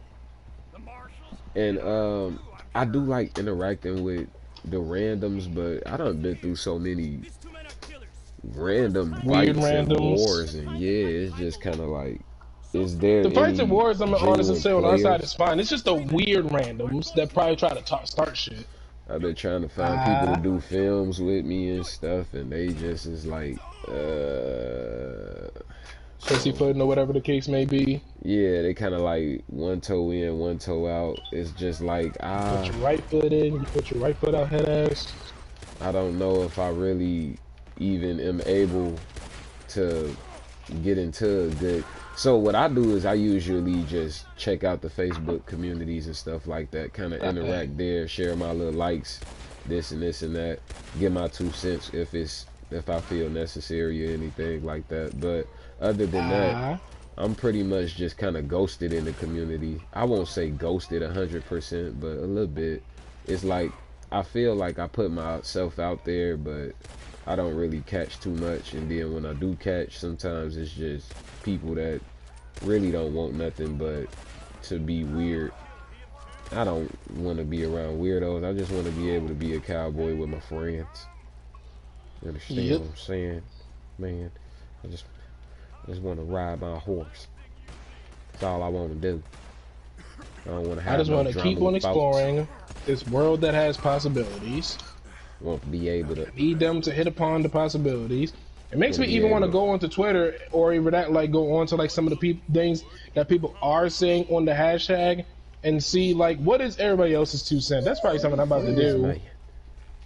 The marshals. And I do like interacting with the randoms, but I done been through so many These two men are killers. random Weird fights and randoms. wars, and yeah, it's just kind of like, is there The fights and any wars, I'm honest and genuine say on our side is players? fine. It's just the weird randoms that probably try to start shit. I've been trying to find people to Ah. do films with me and stuff, and they just is like, Pussyfooting or whatever the case may be. yeah, they kind of like one toe in, one toe out. It's just like, Put your right foot in, you put your right foot out, head ass. I don't know if I really even am able to get into a good. So what I do is I usually just check out the Facebook communities and stuff like that, kind of Okay. interact there, share my little likes, this and this and that, give my 2 cents if I feel necessary or anything like that. But other than that, Ah. I'm pretty much just kind of ghosted in the community. I won't say ghosted 100%, but a little bit. It's like I feel like I put myself out there, but I don't really catch too much. And then when I do catch, sometimes it's just people that really don't want nothing but to be weird. I don't want to be around weirdos. I just want to be able to be a cowboy with my friends. You understand what I'm saying, man? I just want to ride my horse. That's all I want to do. I don't want to have. I just want to keep on exploring this world that has possibilities. Want to be able to need them to hit upon the possibilities. It makes me even want to go onto Twitter or even that, like, go on to like some of the things that people are saying on the hashtag and see like what is everybody else's 2 cents. That's probably something I'm about to do.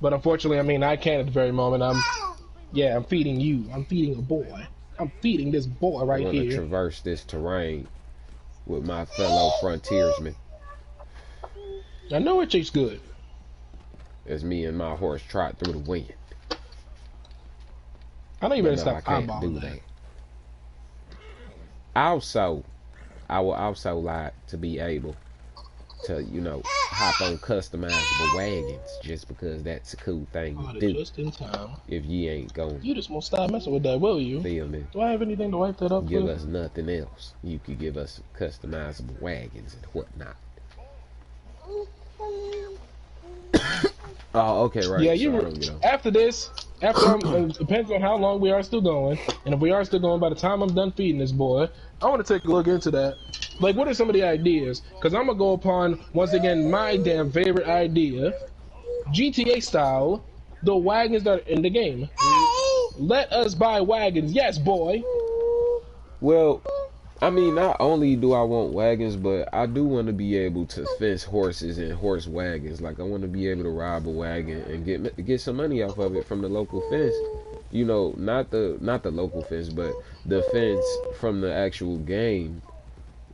But unfortunately, I mean, I can't at the very moment. I'm feeding you. I'm feeding a boy. I'm feeding this boy right here. I want to traverse this terrain with my fellow frontiersmen. I know it tastes good. As me and my horse trot through the wind. I know you better stop eyeballing that. Also, I would also like to be able to, you know, hop on customizable wagons just because that's a cool thing to do. Just in time. If you ain't going, you just won't stop messing with that, will you? Feel me? Do I have anything to wipe that up? Give us nothing else. You could give us customizable wagons and whatnot. Oh, okay, right. Yeah, after this, it depends on how long we are still going, and if we are still going, by the time I'm done feeding this boy, I want to take a look into that. Like, what are some of the ideas? Because I'm gonna go upon once again my damn favorite idea, GTA style, the wagons that are in the game. Let us buy wagons, yes, boy. Well, I mean, not only do I want wagons, but I do want to be able to fence horses and horse wagons. Like, I want to be able to rob a wagon and get some money off of it from the local fence. You know, not the local fence, but the fence from the actual game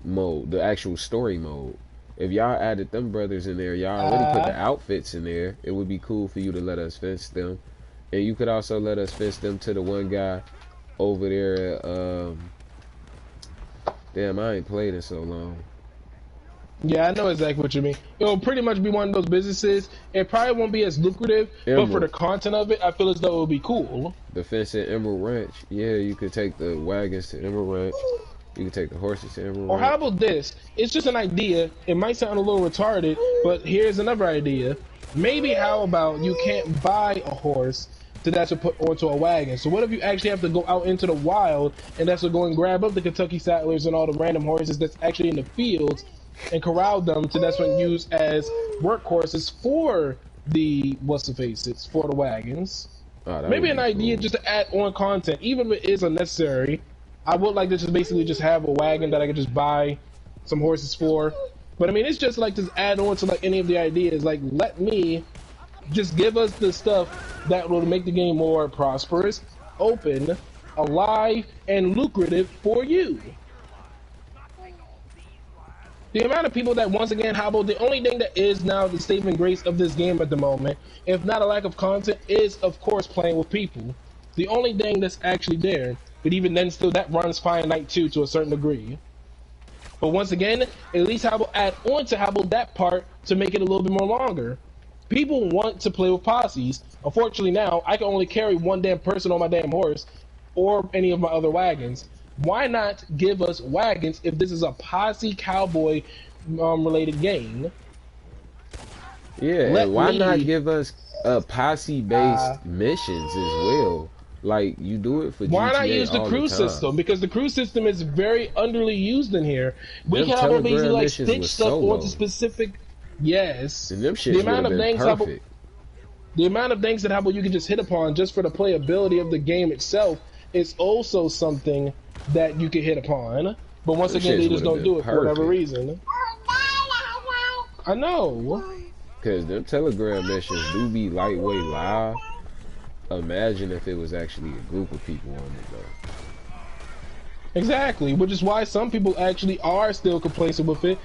mode, the actual story mode. If y'all added them brothers in there, y'all already put the outfits in there. It would be cool for you to let us fence them, and you could also let us fence them to the one guy over there at, damn, I ain't played in so long. Yeah, I know exactly what you mean. It'll pretty much be one of those businesses. It probably won't be as lucrative, but for the content of it, I feel as though it would be cool. The fence at Emerald Ranch. Yeah, you could take the wagons to Emerald Ranch. You can take the horses to Emerald Ranch. Or how about this? It's just an idea. It might sound a little retarded, but here's another idea. Maybe how about you can't buy a horse that's to put onto a wagon. So what if you actually have to go out into the wild and that's to go and grab up the Kentucky Sattlers and all the random horses that's actually in the fields and corral them to that's when used as workhorses for the for the wagons. Maybe an idea just to add on content, even if it is unnecessary. I would like to just basically just have a wagon that I could just buy some horses for. But I mean, it's just like just add on to like any of the ideas. Like, let me just give us the stuff that will make the game more prosperous, open, alive, and lucrative for you. The amount of people that, once again, how about the only thing that is now the saving grace of this game at the moment, if not a lack of content, is, of course, playing with people. The only thing that's actually there, but even then still that runs finite too to a certain degree. But once again, at least how about add on to how about that part to make it a little bit more longer. People want to play with posses. Unfortunately now, I can only carry one damn person on my damn horse or any of my other wagons. Why not give us wagons if this is a posse cowboy related game? Yeah, and why not give us posse based missions as well? Like, you do it for GTA. Why not use the crew system? Because the crew system is very underly used in here. We can have basically like stitch stuff onto specific. Yes. And them shits the amount of things perfect. The amount of things that how about you can just hit upon just for the playability of the game itself is also something that you can hit upon. But once again, they just don't do it for whatever reason. I know. Because them Telegram missions do be lightweight live. Imagine if it was actually a group of people on it, though. Exactly, which is why some people actually are still complacent with it,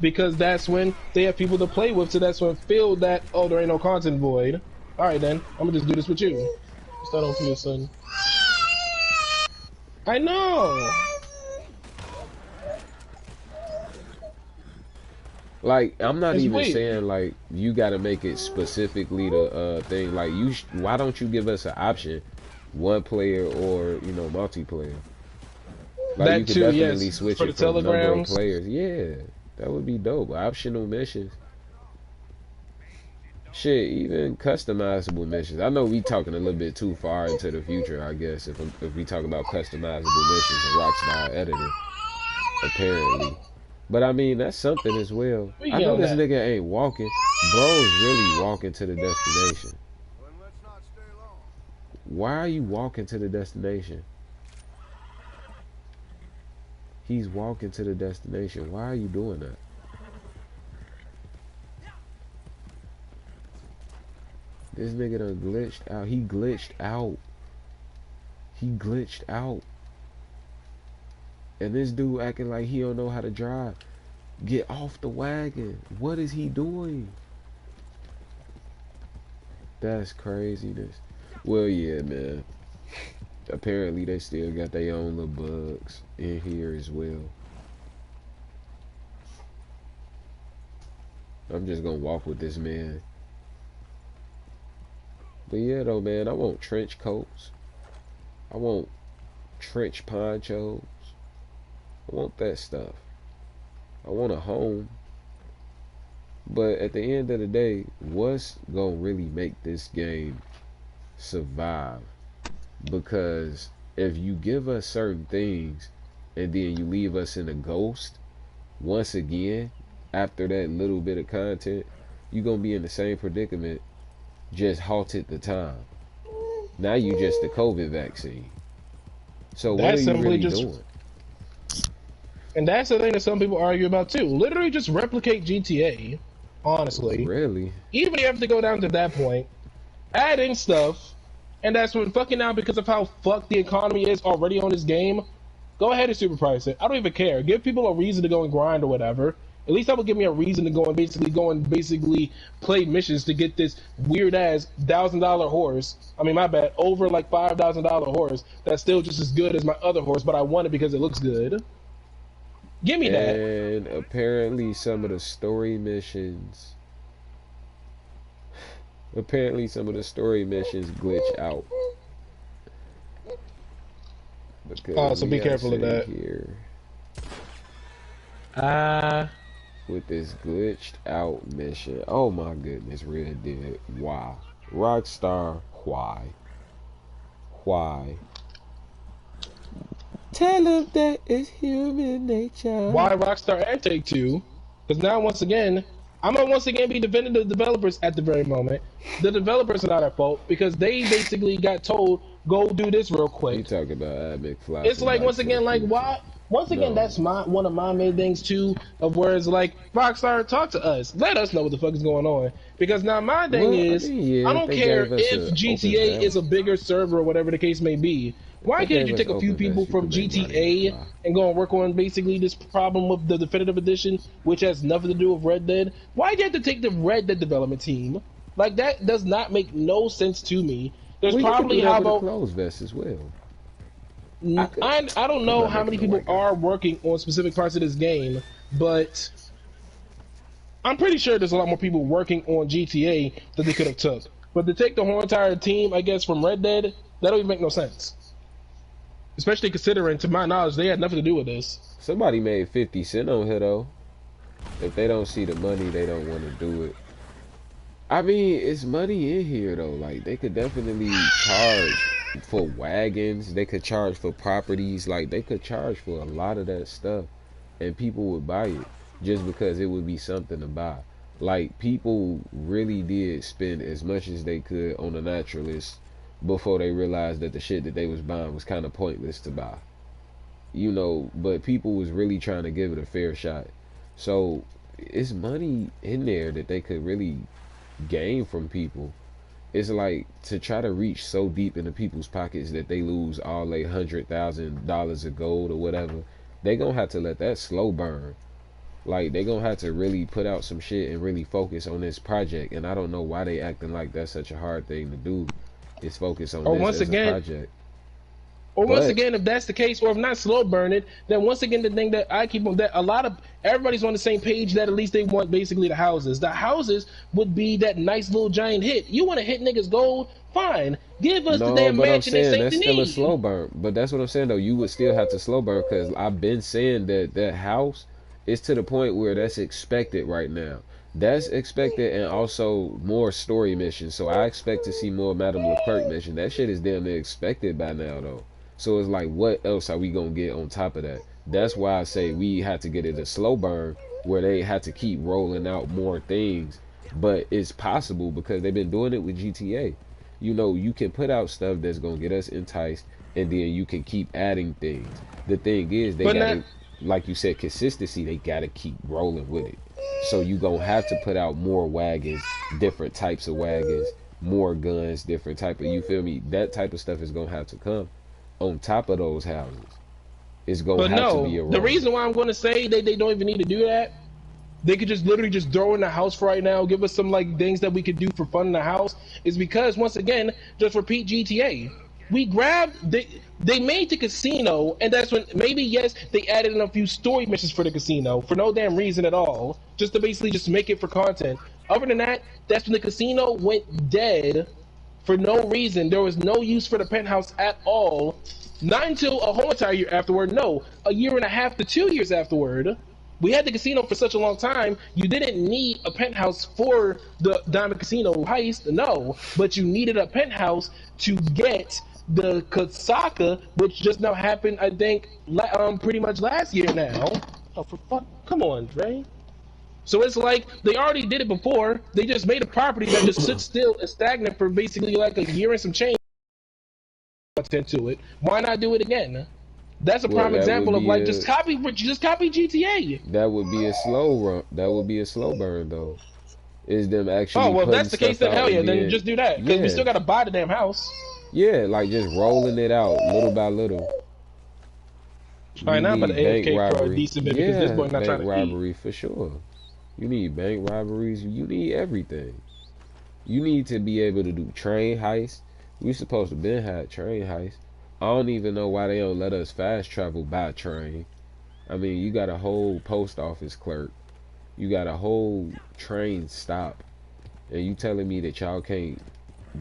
because that's when they have people to play with, so that's when feel that, oh, there ain't no content void. Alright then, I'm gonna just do this with you. Start on for your son. I know! Like, I'm not It's even weird. saying like you got to make it specifically the thing. Like, why don't you give us an option, one player or multiplayer? Like, you That could too, definitely yes. switch For the it from number of telegrams. players. Yeah, that would be dope. Optional missions. Shit, even customizable missions. I know we talking a little bit too far into the future, I guess, if we talk about customizable missions and Rockstar editing, apparently. But I mean, that's something as well. I Speaking know on this that, nigga ain't walking. Bro's really walking to the destination. Then let's not stay long. Why are you walking to the destination? He's walking to the destination. Why are you doing that? This nigga done glitched out. He glitched out. He glitched out. And this dude acting like he don't know how to drive. Get off the wagon. What is he doing? That's craziness. Well, yeah, man. Apparently, they still got their own little bugs in here as well. I'm just gonna walk with this man. But yeah, though, man, I want trench coats. I want trench ponchos. I want that stuff. I want a home. But at the end of the day, what's gonna really make this game survive? Because if you give us certain things and then you leave us in a ghost, once again, after that little bit of content, you're gonna be in the same predicament, just halted the time. Now you just the COVID vaccine. So what are that's you simply really just, doing? and that's the thing that some people argue about too. Literally, just replicate GTA. Honestly, Really? even if you have to go down to that point, add in stuff, and that's when fucking now because of how fucked the economy is already on this game. Go ahead and superprice it. I don't even care. Give people a reason to go and grind or whatever. At least that would give me a reason to go and basically play missions to get this weird ass $1,000 horse. I mean, my bad, over like $5,000 horse that's still just as good as my other horse, but I want it because it looks good. Give me that. And apparently some of the story missions glitch out. Because So we be gotta careful of sit that. here Ah. with this glitched out mission. Oh my goodness, Red Dead. Why? Rockstar, why? Why? Tell him that it's human nature. Why Rockstar and Take-Two? Because now, once again, I'm gonna once again be defending the developers at the very moment. The developers are not at fault because they basically got told, go do this real You quick. talk about McFly It's from like, Back once to the again, like, Future. why? Once again, No. that's one of my main things too, of where it's like, Rockstar, talk to us. Let us know what the fuck is going on. Because now my thing Well, is, yeah, I if don't they care gave us if a GTA open is a beta. bigger server or whatever the case may be. Why They can't gave you us take a few open people beta, you from could make money GTA McFly. and go and work on basically this problem with the definitive edition, which has nothing to do with Red Dead? Why do you have to take the Red Dead development team? Like, that does not make no sense to me. There's Well, you could probably do that how with a about closed vest as well. I don't I'm know not how making many no people wager. are working on specific parts of this game, but I'm pretty sure there's a lot more people working on GTA that they could have took. But to take the whole entire team, I guess, from Red Dead, that don't even make no sense. Especially considering, to my knowledge, they had nothing to do with this. Somebody made 50 cent on here though. If they don't see the money, they don't want to do it. I mean, it's money in here though. Like, they could definitely charge for wagons. They could charge for properties. Like, they could charge for a lot of that stuff, and people would buy it just because it would be something to buy. Like, people really did spend as much as they could on the naturalist before they realized that the shit that they was buying was kind of pointless to buy. But people was really trying to give it a fair shot. So it's money in there that they could really gain from people. It's like to try to reach so deep into people's pockets that they lose all their $100,000 of gold or whatever. They gonna have to let that slow burn. Like, they gonna have to really put out some shit and really focus on this project. And I don't know why they acting like that's such a hard thing to do. Is focus on Or this once as a again, project. Or once But again, if that's the case, or if not slow burn it, then once again, the thing that I keep on that a lot of everybody's on the same page that at least they want basically the houses. The houses would be that nice little giant hit. You want to hit niggas gold? Fine. Give us the no, damn but I'm mansion in saying Saint that's still a Denis. slow burn. But that's what I'm saying though. You would still have to slow burn because I've been saying that that house is to the point where that's expected right now. That's expected, and also more story missions. So I expect to see more Madame Leclerc mission. That shit is damn near expected by now though. So it's like, what else are we gonna get on top of that? That's why I say we had to get it a slow burn where they had to keep rolling out more things. But it's possible because they've been doing it with GTA. You know, you can put out stuff that's gonna get us enticed, and then you can keep adding things. The thing is, they But not gotta, like you said, consistency. They gotta keep rolling with it. So you gonna have to put out more wagons, different types of wagons, more guns, different type of. You feel me? That type of stuff is gonna have to come on top of those houses. It's gonna But have to be no, a the roll. reason why I'm going to say they don't even need to do that, they could just literally just throw in the house for right now, give us some like things that we could do for fun in the house, is because once again, just repeat GTA. We grabbed they made the casino, and that's when maybe yes they added in a few story missions for the casino for no damn reason at all, just to basically just make it for content. Other than that, that's when the casino went dead for no reason. There was no use for the penthouse at all. Not until a whole entire year afterward. No, a year and a half to 2 years afterward. We had the casino for such a long time. You didn't need a penthouse for the Diamond Casino heist, no, but you needed a penthouse to get the Kasaka, which just now happened. I think pretty much last year now. Oh, for fuck! Come on, Dre. So it's like they already did it before. They just made a property that just sits still and stagnant for basically like a year and some change content to it. Why not do it again? That's a Well, prime that would example of be like a just copy GTA. that would be a slow run. That would be a slow burn though. Is them Oh actually well, if putting that's the case, stuff then out hell yeah, and then then just do that because we yeah, still gotta buy the damn house. yeah, like just rolling it out little by little. All right, You now I'm about to need bank AFK for a robbery. decent bit because this Yeah, boy not trying bank to eat. robbery for sure. You need bank robberies. You need everything. You need to be able to do train heists. We supposed to been had train heists. I don't even know why they don't let us fast travel by train. I mean, you got a whole post office clerk. You got a whole train stop. And you telling me that y'all can't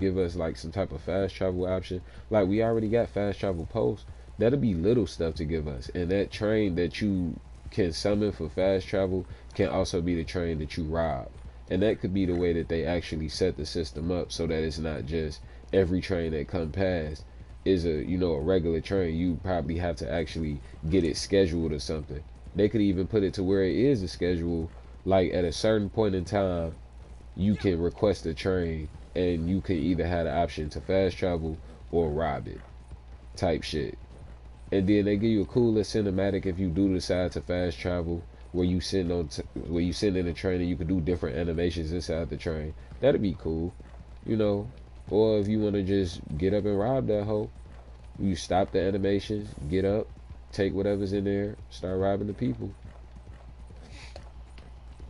give us like some type of fast travel option? Like we already got fast travel posts. That'll be little stuff to give us. And that train that you can summon for fast travel can also be the train that you rob. And that could be the way that they actually set the system up so that it's not just every train that come past is a regular train. You probably have to actually get it scheduled or something. They could even put it to where it is a schedule, like at a certain point in time you can request a train and you can either have the option to fast travel or rob it type shit. And then they give you a cooler cinematic if you do decide to fast travel where you where you sit in the train and you can do different animations inside the train. That'd be cool, you know. Or if you want to just get up and rob that hoe, you stop the animation, get up, take whatever's in there, start robbing the people.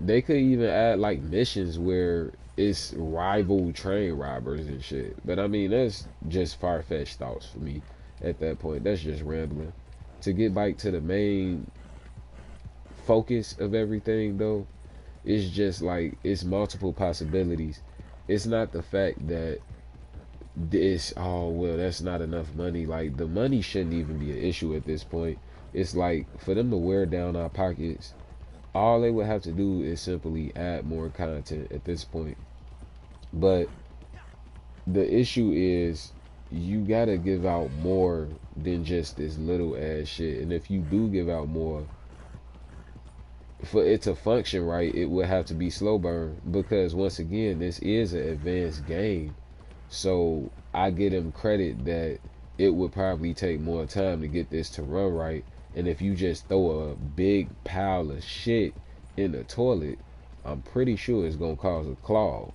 They could even add like missions where it's rival train robbers and shit. But I mean, that's just far-fetched thoughts for me at that point. That's just rambling. To get back to the main focus of everything though, it's just like it's multiple possibilities. It's not the fact that this, oh well, that's not enough money. Like the money shouldn't even be an issue at this point. It's like for them to wear down our pockets, all they would have to do is simply add more content at this point. But the issue is you gotta give out more than just this little ass shit. And if you do give out more, for it to function right, it would have to be slow burn because once again, this is an advanced game. So I give them credit that it would probably take more time to get this to run right. And if you just throw a big pile of shit in the toilet, I'm pretty sure it's gonna cause a clog.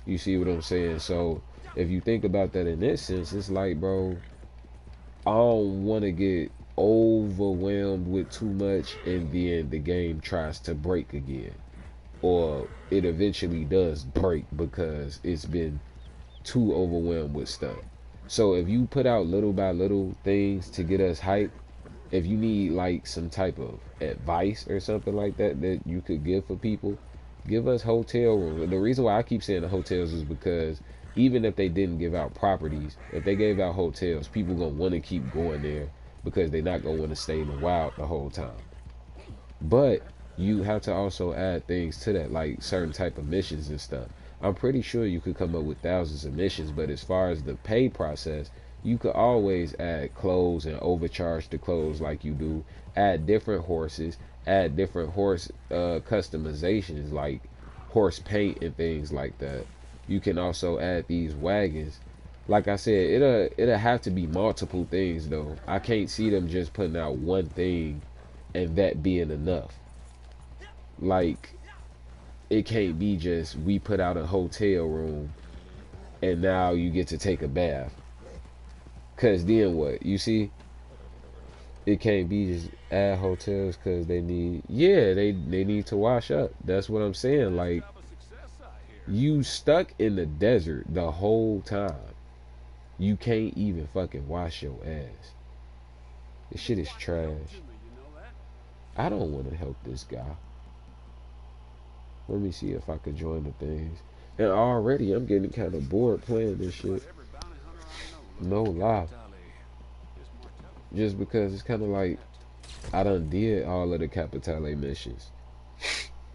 You see what I'm saying? So if you think about that in this sense, it's like, bro, I don't want to get overwhelmed with too much and then the game tries to break again. Or it eventually does break because it's been too overwhelmed with stuff. So if you put out little by little things to get us hype, if you need like some type of advice or something like that that you could give for people, give us hotel rooms. The reason why I keep saying the hotels is because even if they didn't give out properties, if they gave out hotels, people gonna want to keep going there because they're not gonna want to stay in the wild the whole time. But you have to also add things to that, like certain type of missions and stuff. I'm pretty sure you could come up with thousands of missions, but as far as the pay process, you could always add clothes and overcharge the clothes like you do. Add different horses, add different horse customizations like horse paint and things like that. You can also add these wagons. Like I said, it'll have to be multiple things though. I can't see them just putting out one thing and that being enough. Like, it can't be just we put out a hotel room and now you get to take a bath. Cause then what? You see, it can't be just add hotels cause they need, yeah, they need to wash up. That's what I'm saying. Like, you stuck in the desert the whole time. You can't even fucking wash your ass. This shit is trash. I don't want to help this guy. Let me see if I could join the things. And already I'm getting kind of bored playing this shit. No lie. Just because it's kind of like I done did all of the Capitale missions.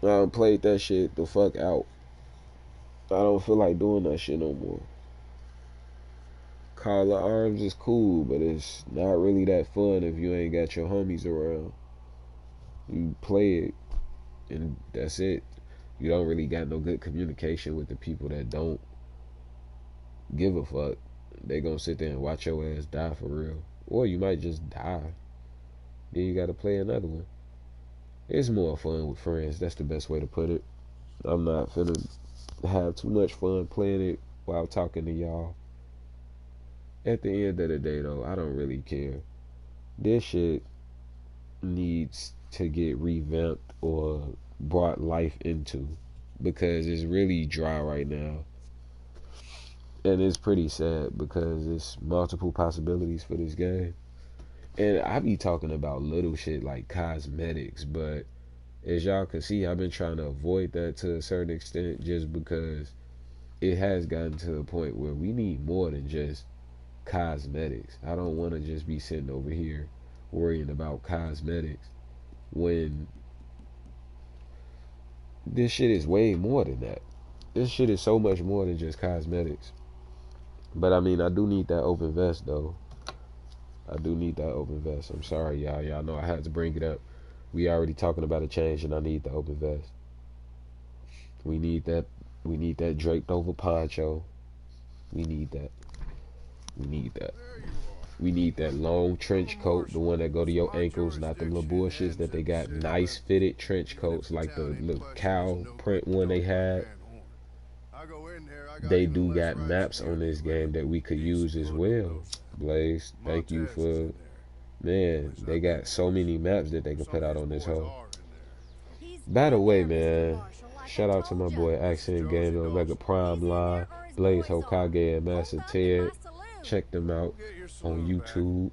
I done played that shit the fuck out. I don't feel like doing that shit no more. Call of Arms is cool, but it's not really that fun if you ain't got your homies around. You play it, and that's it. You don't really got no good communication with the people that don't give a fuck. They gonna sit there and watch your ass die for real. Or you might just die. Then you gotta play another one. It's more fun with friends. That's the best way to put it. I'm not finna have too much fun playing it while talking to y'all. At the end of the day though, I don't really care. This shit needs to get revamped or brought life into, because it's really dry right now. And it's pretty sad because it's multiple possibilities for this game. And I be talking about little shit like cosmetics, but as y'all can see, I've been trying to avoid that to a certain extent just because it has gotten to a point where we need more than just cosmetics. I don't want to just be sitting over here worrying about cosmetics when this shit is way more than that. This shit is so much more than just cosmetics. But I mean, I do need that open vest though. I do need that open vest. I'm sorry, y'all. Y'all know I had to bring it up. We already talking about a change, and I need the open vest. We need that. We need that draped over poncho. We need that. We need that. We need that long trench coat, the one that go to your ankles, not them little bullshits that they got nice fitted trench coats like the little cow print one they had. They do got maps on this game that we could use as well. Blaze, thank you for, man, they got so many maps that they can put out on this hoe. By the way, man, shout out to my boy Accent Game, Omega Prime Live, Blaze Hokage, and Master Ted. Check them out on YouTube.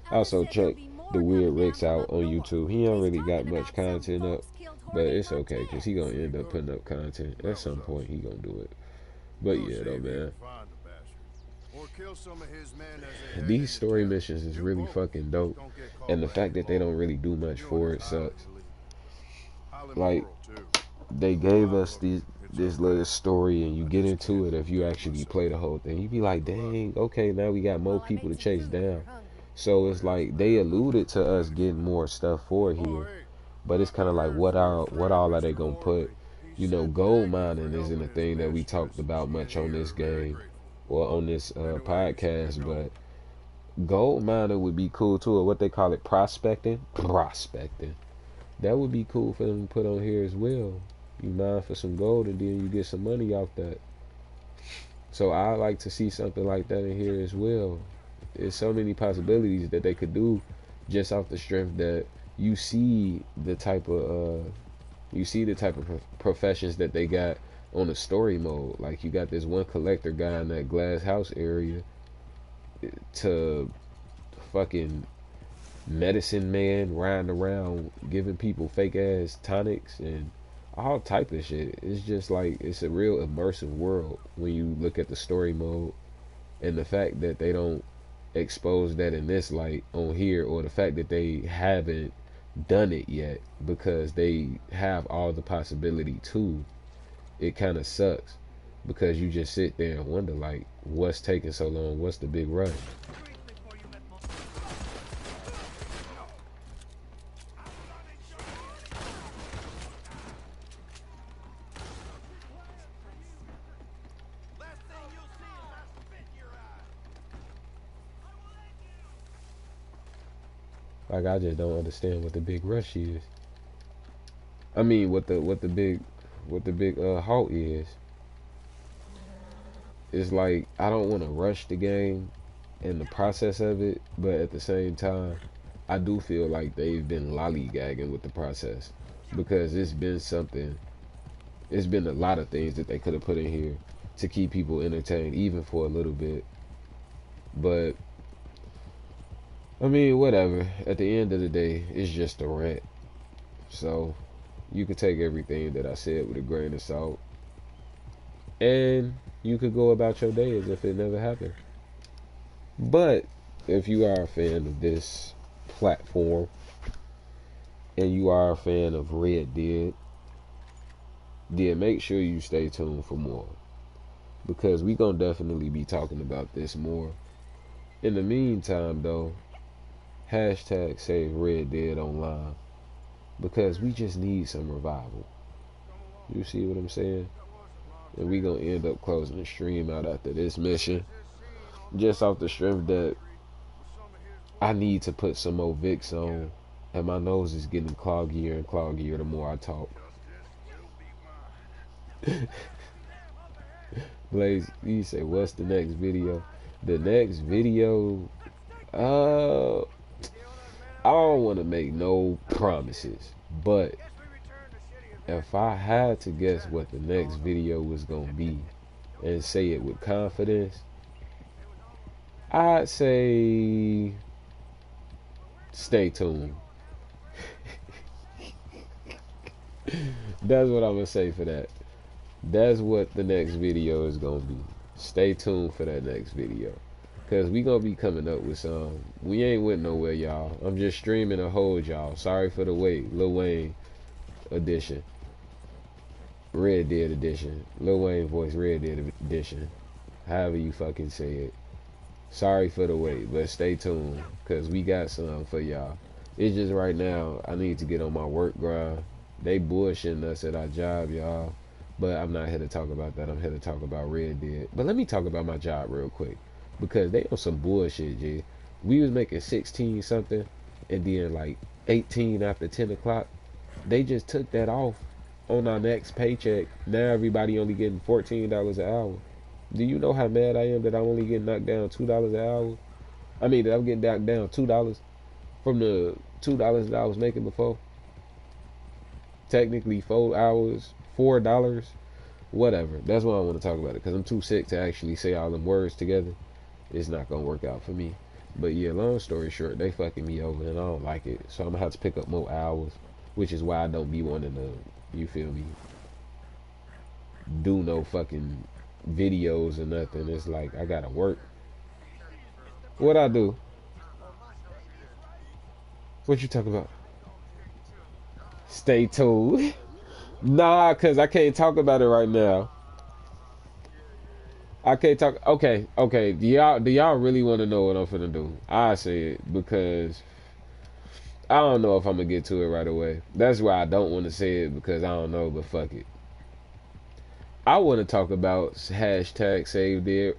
Also check the Weird Ricks out on YouTube. He don't really got much content up, but it's okay because he gonna end up putting up content at some point. He gonna do it. But yeah, though, man, these story missions is really fucking dope, and the fact that they don't really do much for it sucks. Like, they gave us this little story, and you get into it. If you actually play the whole thing, you be like, dang, okay, now we got more people to chase down. So it's like they alluded to us getting more stuff for here, but it's kind of like what all are they gonna put? You know, gold mining isn't a thing that we talked about much on this game or on this podcast, but gold mining would be cool too, or what they call it, prospecting. That would be cool for them to put on here as well. You mine for some gold and then you get some money off that. So I like to see something like that in here as well. There's so many possibilities that they could do just off the strength that you see the type of professions that they got on the story mode. Like you got this one collector guy in that glass house area to fucking medicine man riding around giving people fake ass tonics and all type of shit. It's just like it's a real immersive world when you look at the story mode, and the fact that they don't expose that in this light on here, or the fact that they haven't done it yet because they have all the possibility to, it kind of sucks, because you just sit there and wonder like what's taking so long, what's the big rush. Like I just don't understand what the big rush is. I mean, what the big halt is. It's like I don't want to rush the game and the process of it, but at the same time, I do feel like they've been lollygagging with the process, because it's been something. It's been a lot of things that they could have put in here to keep people entertained, even for a little bit. But I mean, whatever. At the end of the day, it's just a rant. So you could take everything that I said with a grain of salt, and you could go about your day as if it never happened. But if you are a fan of this platform and you are a fan of Red Dead, then make sure you stay tuned for more, because we gonna definitely be talking about this more. In the meantime though, hashtag save Red Dead Online, because we just need some revival. You see what I'm saying? And we gonna end up closing the stream out after this mission, just off the strength that I need to put some more Vicks on, and my nose is getting cloggier and cloggier the more I talk. Blaze, you say, what's the next video? The next video, I don't want to make no promises, but if I had to guess what the next video was going to be and say it with confidence, I'd say stay tuned. That's what I'm going to say for that. That's what the next video is going to be. Stay tuned for that next video, because we going to be coming up with some. We ain't went nowhere, y'all. I'm just streaming to hold y'all. Sorry for the wait. Lil Wayne edition. Red Dead edition. Lil Wayne voice Red Dead edition. However you fucking say it. Sorry for the wait, but stay tuned, because we got some for y'all. It's just right now, I need to get on my work grind. They bullshitting us at our job, y'all. But I'm not here to talk about that. I'm here to talk about Red Dead. But let me talk about my job real quick, because they on some bullshit, G. We was making 16 something, and then like 18 after 10 o'clock. They just took that off on our next paycheck. Now everybody only getting $14 an hour. Do you know how mad I am that I'm only getting knocked down $2 an hour? I mean, that I'm getting knocked down $2 from the $2 that I was making before. Technically 4 hours, $4, whatever. That's why I want to talk about it, because I'm too sick to actually say all them words together. It's not gonna work out for me. But yeah, long story short, they fucking me over and I don't like it. So I'm gonna have to pick up more hours, which is why I don't be wanting to, you feel me, do no fucking videos or nothing. It's like I gotta work. What I do? What you talking about? Stay tuned. Nah, cause I can't talk about it right now. I can't talk. Okay. Do y'all really want to know what I'm finna do? I say it because I don't know if I'm gonna get to it right away. That's why I don't want to say it, because I don't know. But fuck it. I want to talk about hashtag save Dead.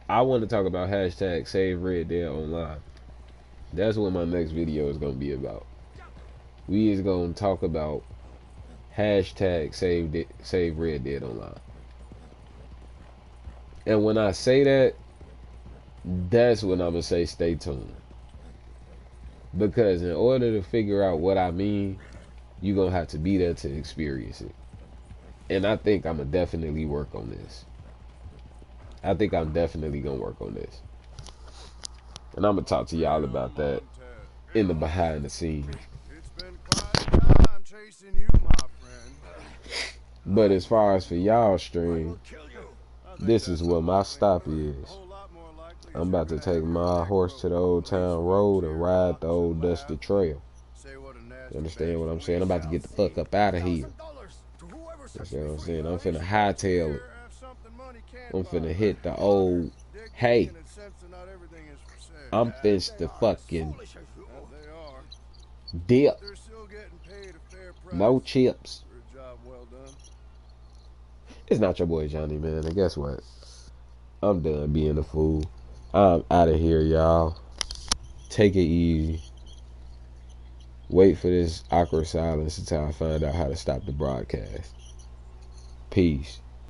I want to talk about hashtag save Red Dead Online. That's what my next video is gonna be about. We is gonna talk about hashtag save Red Dead Online. And when I say that, that's when I'm gonna say stay tuned. Because in order to figure out what I mean, you're gonna have to be there to experience it. And I think I'm gonna definitely work on this. I think I'm definitely gonna work on this. And I'm gonna talk to y'all about that in the behind the scenes. It's been quite a time chasing you, my friend. But as far as for y'all stream, this is what my stop is. I'm about to take my horse to the Old Town Road and ride the old dusty trail. You understand what I'm saying? I'm about to get the fuck up out of here. You see what I'm saying? I'm finna hightail it. I'm finna hit the old, hey, I'm finna fucking dip. No chips. It's not your boy Johnny, man. And guess what? I'm done being a fool. I'm out of here, y'all. Take it easy. Wait for this awkward silence until I find out how to stop the broadcast. Peace.